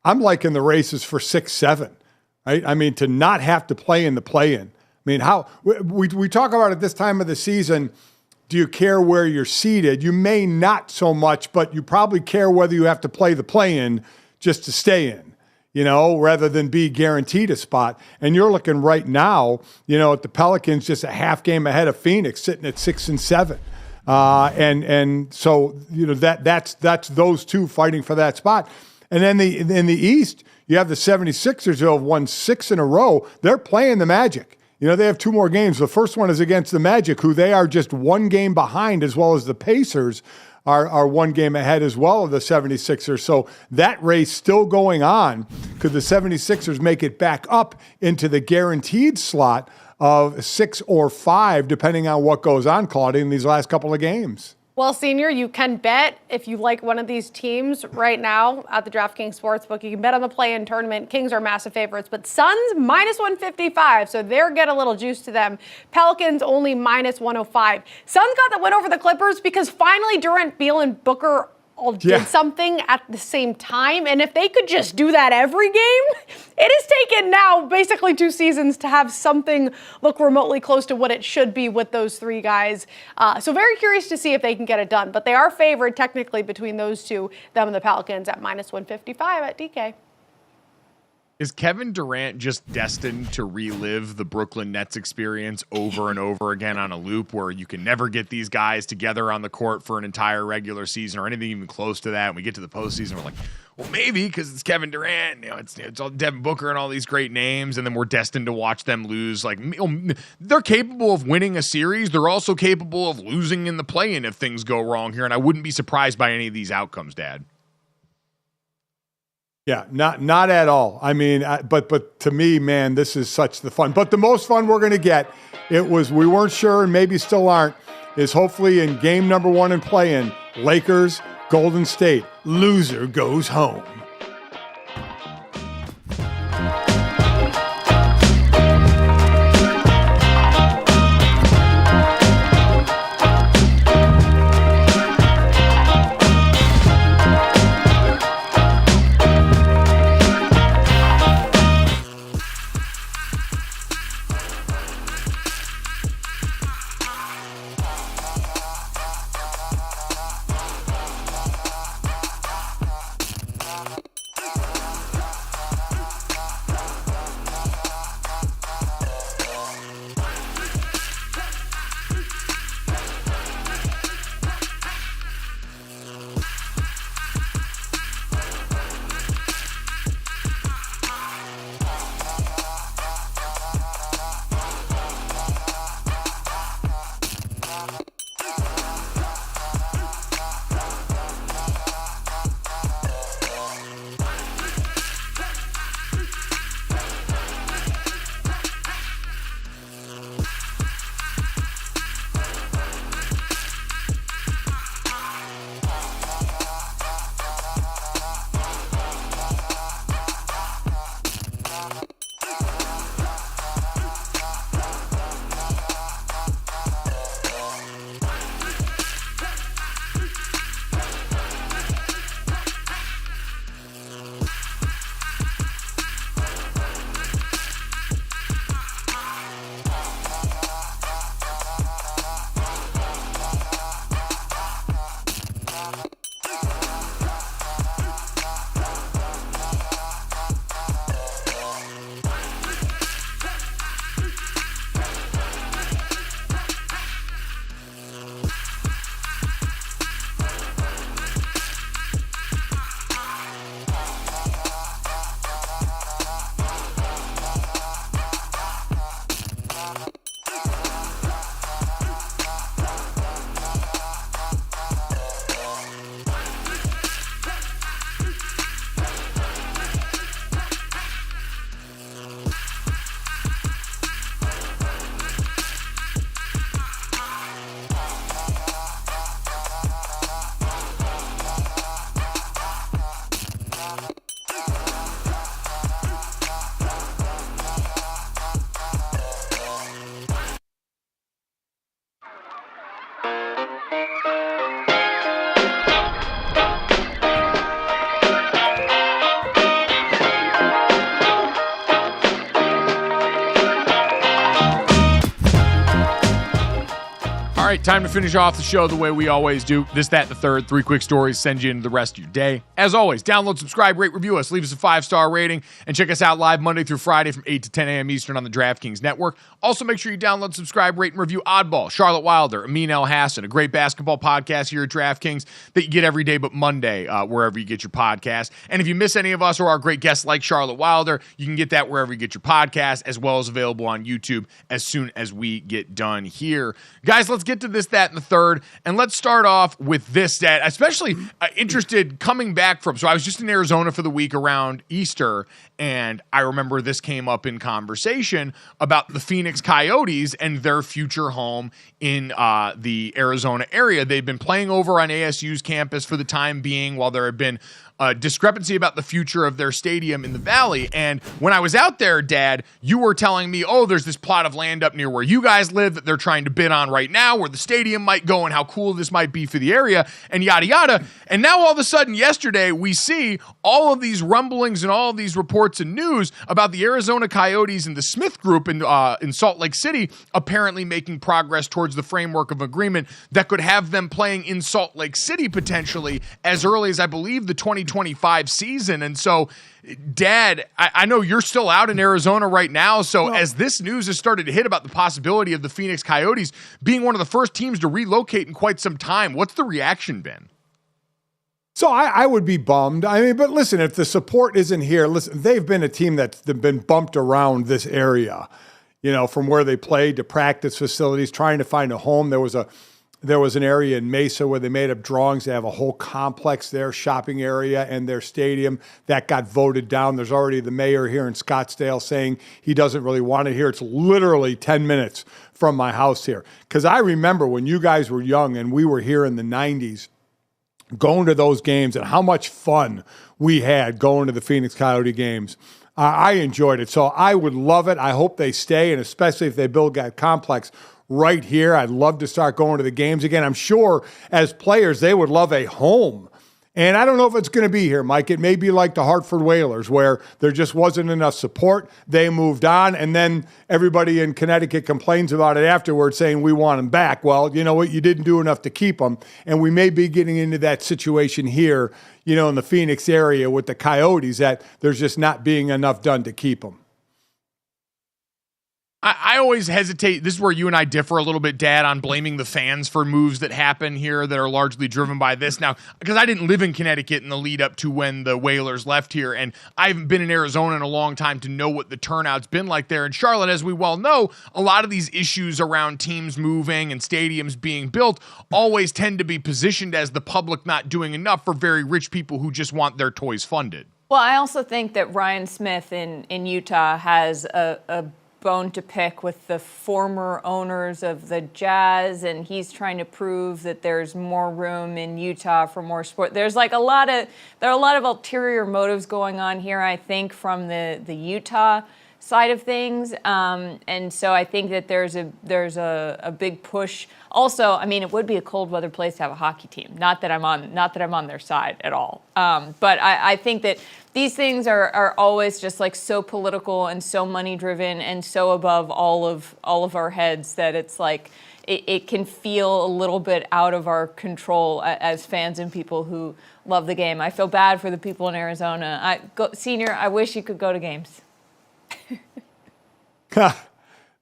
I'm liking the races for 6, 7. Right? I mean, to not have to play in the play-in. I mean, how we talk about at this time of the season, do you care where you're seated? You may not so much, but you probably care whether you have to play the play-in just to stay in, rather than be guaranteed a spot. And you're looking right now, at the Pelicans just a half game ahead of Phoenix, sitting at 6 and 7. And so, that's those two fighting for that spot. And then in the East, you have the 76ers who have won 6 in a row. They're playing the Magic. They have 2 more games. The first one is against the Magic, who they are just 1 game behind, as well as the Pacers are 1 game ahead as well of the 76ers. So that race still going on. Could the 76ers make it back up into the guaranteed slot of 6 or 5, depending on what goes on, Claudia, in these last couple of games? Well, Senior, you can bet if you like one of these teams right now at the DraftKings Sportsbook. You can bet on the play-in tournament. Kings are massive favorites, but Suns minus 155, so they're get a little juice to them. Pelicans only minus 105. Suns got the win over the Clippers because finally Durant, Beal, and Booker all did something at the same time. And if they could just do that every game, it has taken now basically 2 seasons to have something look remotely close to what it should be with those 3 guys. So very curious to see if they can get it done. But they are favored technically between those two, them and the Pelicans, at minus 155 at DK. Is Kevin Durant just destined to relive the Brooklyn Nets experience over and over again on a loop where you can never get these guys together on the court for an entire regular season or anything even close to that? And we get to the postseason, we're like, well, maybe because it's Kevin Durant, it's all Devin Booker and all these great names, and then we're destined to watch them lose. They're capable of winning a series. They're also capable of losing in the play-in if things go wrong here, and I wouldn't be surprised by any of these outcomes, Dad. Yeah, not at all. I mean, but to me, man, this is such the fun. But the most fun we're going to get, we weren't sure and maybe still aren't, is hopefully in game number 1 and play-in, Lakers, Golden State. Loser goes home. right, time to finish off the show the way we always do. This, that, and the third. 3 quick stories send you into the rest of your day. As always, download, subscribe, rate, review us, leave us a 5-star rating, and check us out live Monday through Friday from 8 to 10 a.m. Eastern on the DraftKings Network. Also, make sure you download, subscribe, rate, and review Oddball, Charlotte Wilder, Amin El Hassan, a great basketball podcast here at DraftKings that you get every day but Monday, wherever you get your podcast. And if you miss any of us or our great guests like Charlotte Wilder, you can get that wherever you get your podcast, as well as available on YouTube as soon as we get done here. Guys, let's get to this, that, and the third, and let's start off with this stat, especially interested coming back from, so I was just in Arizona for the week around Easter, and I remember this came up in conversation about the Phoenix Coyotes and their future home in the Arizona area. They've been playing over on ASU's campus for the time being, while there have been discrepancy about the future of their stadium in the Valley. And when I was out there, Dad, you were telling me, oh, there's this plot of land up near where you guys live that they're trying to bid on right now, where the stadium might go and how cool this might be for the area and yada, yada. And now all of a sudden yesterday, we see all of these rumblings and all of these reports and news about the Arizona Coyotes and the Smith Group in Salt Lake City apparently making progress towards the framework of agreement that could have them playing in Salt Lake City potentially as early as, I believe, the 2025 season. And so, Dad, I know you're still out in Arizona right now. So as this news has started to hit about the possibility of the Phoenix Coyotes being one of the first teams to relocate in quite some time, what's the reaction been? So I would be bummed. I mean, but listen, if the support isn't here, listen, they've been a team that's been bumped around this area, you know, from where they played to practice facilities, trying to find a home. There was an area in Mesa where they made up drawings. They have a whole complex there, shopping area, and their stadium that got voted down. There's already the mayor here in Scottsdale saying he doesn't really want it here. It's literally 10 minutes from my house here. Because I remember when you guys were young and we were here in the 90s, going to those games and how much fun we had going to the Phoenix Coyote games. I enjoyed it. So I would love it. I hope they stay, and especially if they build that complex right here. I'd love to start going to the games again. I'm sure as players, they would love a home. And I don't know if it's going to be here, Mike. It may be like the Hartford Whalers, where there just wasn't enough support. They moved on, and then everybody in Connecticut complains about it afterwards, saying we want them back. Well, you know what? You didn't do enough to keep them. And we may be getting into that situation here, you know, in the Phoenix area with the Coyotes, that there's just not being enough done to keep them. I always hesitate. This is where you and I differ a little bit, Dad, on blaming the fans for moves that happen here that are largely driven by this. Now, because I didn't live in Connecticut in the lead up to when the Whalers left here, and I haven't been in Arizona in a long time to know what the turnout's been like there. In Charlotte, as we well know, a lot of these issues around teams moving and stadiums being built always tend to be positioned as the public not doing enough for very rich people who just want their toys funded. Well, I also think that Ryan Smith in Utah has a bone to pick with the former owners of the Jazz, and he's trying to prove that there's more room in Utah for more sport. There are a lot of ulterior motives going on here, I think, from the Utah side of things, and so I think that there's a big push. Also, I mean, it would be a cold weather place to have a hockey team. Not that I'm on their side at all, but I think that these things are always just like so political and so money driven and so above all of our heads that it's like it can feel a little bit out of our control as fans and people who love the game. I feel bad for the people in Arizona. Senior, I wish you could go to games.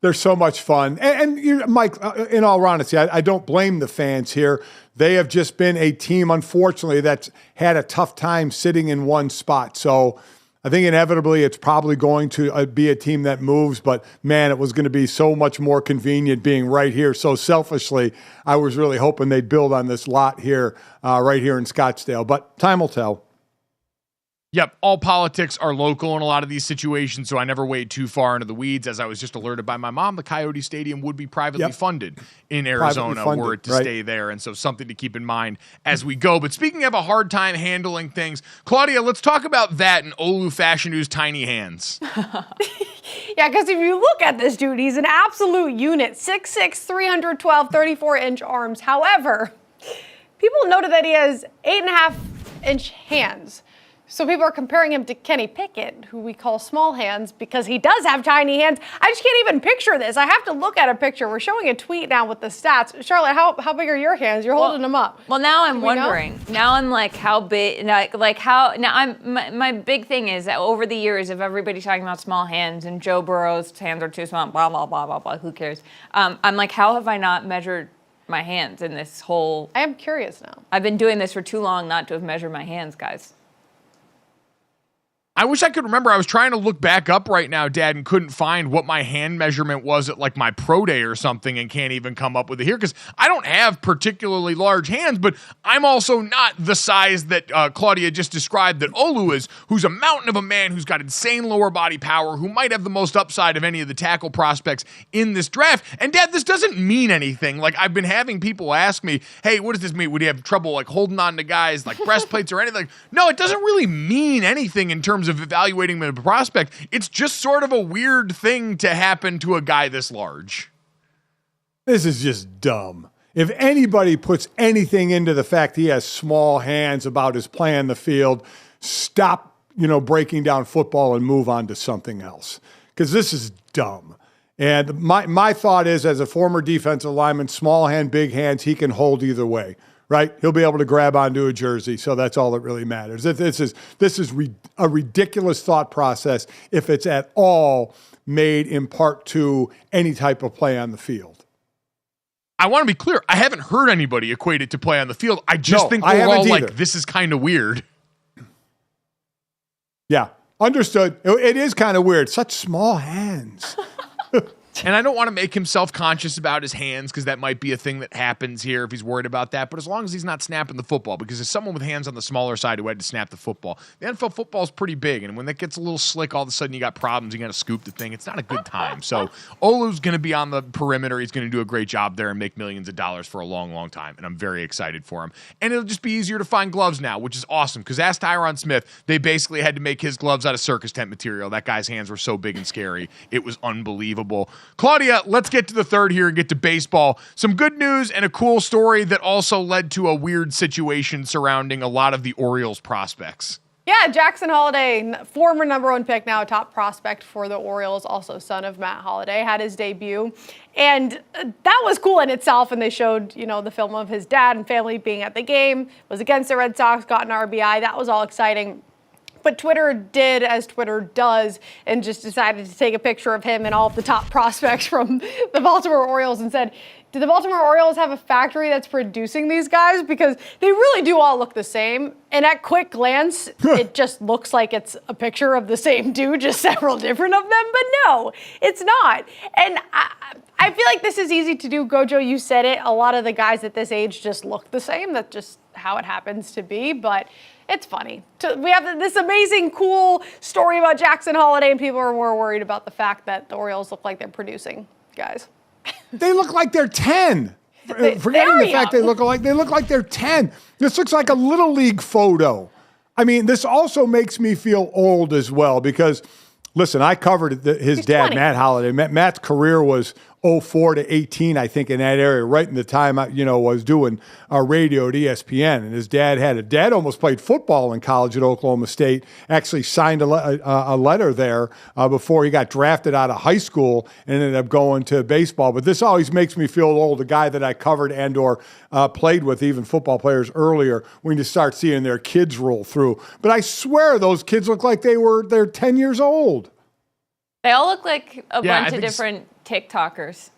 They're so much fun. And you, Mike, in all honesty, I don't blame the fans here. They have just been a team, unfortunately, that's had a tough time sitting in one spot. So I think inevitably it's probably going to be a team that moves. But, man, it was going to be so much more convenient being right here. So selfishly, I was really hoping they'd build on this lot here, right here in Scottsdale. But time will tell. Yep, all politics are local in a lot of these situations, so I never wade too far into the weeds. As I was just alerted by my mom, the Coyote Stadium would be privately funded in Arizona were it to stay there, and so something to keep in mind as we go. But speaking of a hard time handling things, Claudia, let's talk about that in Olu Fashion-U's tiny hands. Yeah, because if you look at this dude, he's an absolute unit, 6'6", 312, 34-inch arms. However, people noted that he has 8.5-inch hands. So people are comparing him to Kenny Pickett, who we call small hands because he does have tiny hands. I just can't even picture this. I have to look at a picture. We're showing a tweet now with the stats. Charlotte, how big are your hands? You're holding them up. Well, now I'm wondering. Now I'm like, how big? Like how? Now my big thing is that over the years, if everybody's talking about small hands and Joe Burrow's hands are too small, blah blah blah blah blah. Who cares? I'm like, how have I not measured my hands in this whole? I am curious now. I've been doing this for too long not to have measured my hands, guys. I wish I could remember. I was trying to look back up right now, Dad, and couldn't find what my hand measurement was at like my pro day or something, and can't even come up with it here because I don't have particularly large hands, but I'm also not the size that Claudia just described that Olu is, who's a mountain of a man who's got insane lower body power, who might have the most upside of any of the tackle prospects in this draft. And Dad, this doesn't mean anything. Like, I've been having people ask me, hey, what does this mean? Would you have trouble like holding on to guys like breastplates or anything? No, it doesn't really mean anything in terms of evaluating him as a prospect. It's just sort of a weird thing to happen to a guy this large. This is just dumb. If anybody puts anything into the fact he has small hands about his play on the field, stop, breaking down football and move on to something else. Because this is dumb. And my thought is, as a former defensive lineman, small hand, big hands, he can hold either way. Right? He'll be able to grab onto a jersey, so that's all that really matters. This is a ridiculous thought process if it's at all made in part to any type of play on the field. I want to be clear. I haven't heard anybody equate it to play on the field. I just think we're all like, this is kind of weird. Yeah, understood. It is kind of weird. Such small hands. And I don't want to make him self-conscious about his hands because that might be a thing that happens here if he's worried about that. But as long as he's not snapping the football, because as someone with hands on the smaller side who had to snap the football, the NFL football is pretty big. And when that gets a little slick, all of a sudden you got problems. You got to scoop the thing. It's not a good time. So Olu's going to be on the perimeter. He's going to do a great job there and make millions of dollars for a long, long time. And I'm very excited for him. And it'll just be easier to find gloves now, which is awesome. Because ask Tyron Smith, they basically had to make his gloves out of circus tent material. That guy's hands were so big and scary. It was unbelievable. Claudia, let's get to the third here and get to baseball. Some good news and a cool story that also led to a weird situation surrounding a lot of the Orioles prospects. Yeah, Jackson Holliday, former number one pick, now a top prospect for the Orioles, also son of Matt Holliday, had his debut. And that was cool in itself. And they showed, the film of his dad and family being at the game, was against the Red Sox, got an RBI. That was all exciting. But Twitter did as Twitter does and just decided to take a picture of him and all of the top prospects from the Baltimore Orioles and said, do the Baltimore Orioles have a factory that's producing these guys? Because they really do all look the same. And at quick glance, it just looks like it's a picture of the same dude, just several different of them. But no, it's not. And I feel like this is easy to do. Gojo, you said it. A lot of the guys at this age just look the same. That's just how it happens to be. But it's funny. We have this amazing, cool story about Jackson Holliday, and people are more worried about the fact that the Orioles look like they're producing guys. They look like they're 10. Forgetting the fact they look like they're 10. This looks like a little league photo. I mean, this also makes me feel old as well because, listen, I covered his dad, 20. Matt Holliday. Matt's career was 04 to 18, I think, in that area, right in the time I, was doing radio at ESPN. And his dad almost played football in college at Oklahoma State, actually signed a letter there before he got drafted out of high school and ended up going to baseball. But this always makes me feel old, a guy that I covered and or played with, even football players earlier, when you start seeing their kids roll through. But I swear those kids look like they're 10 years old. They all look like a bunch of different TikTokers.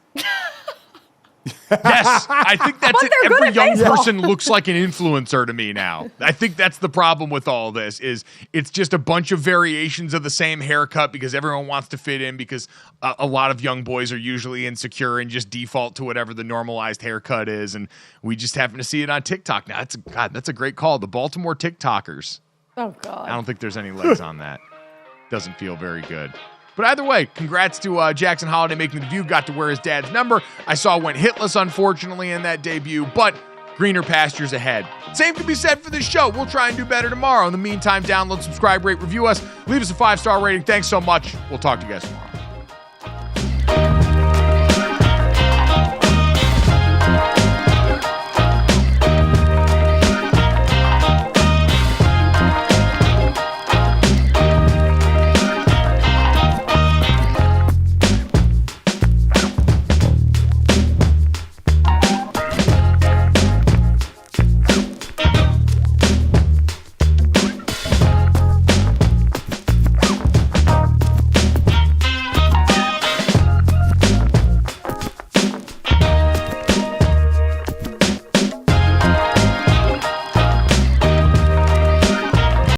Yes, I think that's it. Every young person looks like an influencer to me now. I think that's the problem with all this is it's just a bunch of variations of the same haircut because everyone wants to fit in because a lot of young boys are usually insecure and just default to whatever the normalized haircut is. And we just happen to see it on TikTok now. That's a great call. The Baltimore TikTokers. Oh, God. I don't think there's any legs on that. Doesn't feel very good. But either way, congrats to Jackson Holliday making the debut. Got to wear his dad's number. I saw went hitless, unfortunately, in that debut, but greener pastures ahead. Same can be said for this show. We'll try and do better tomorrow. In the meantime, download, subscribe, rate, review us. Leave us a 5-star rating. Thanks so much. We'll talk to you guys tomorrow.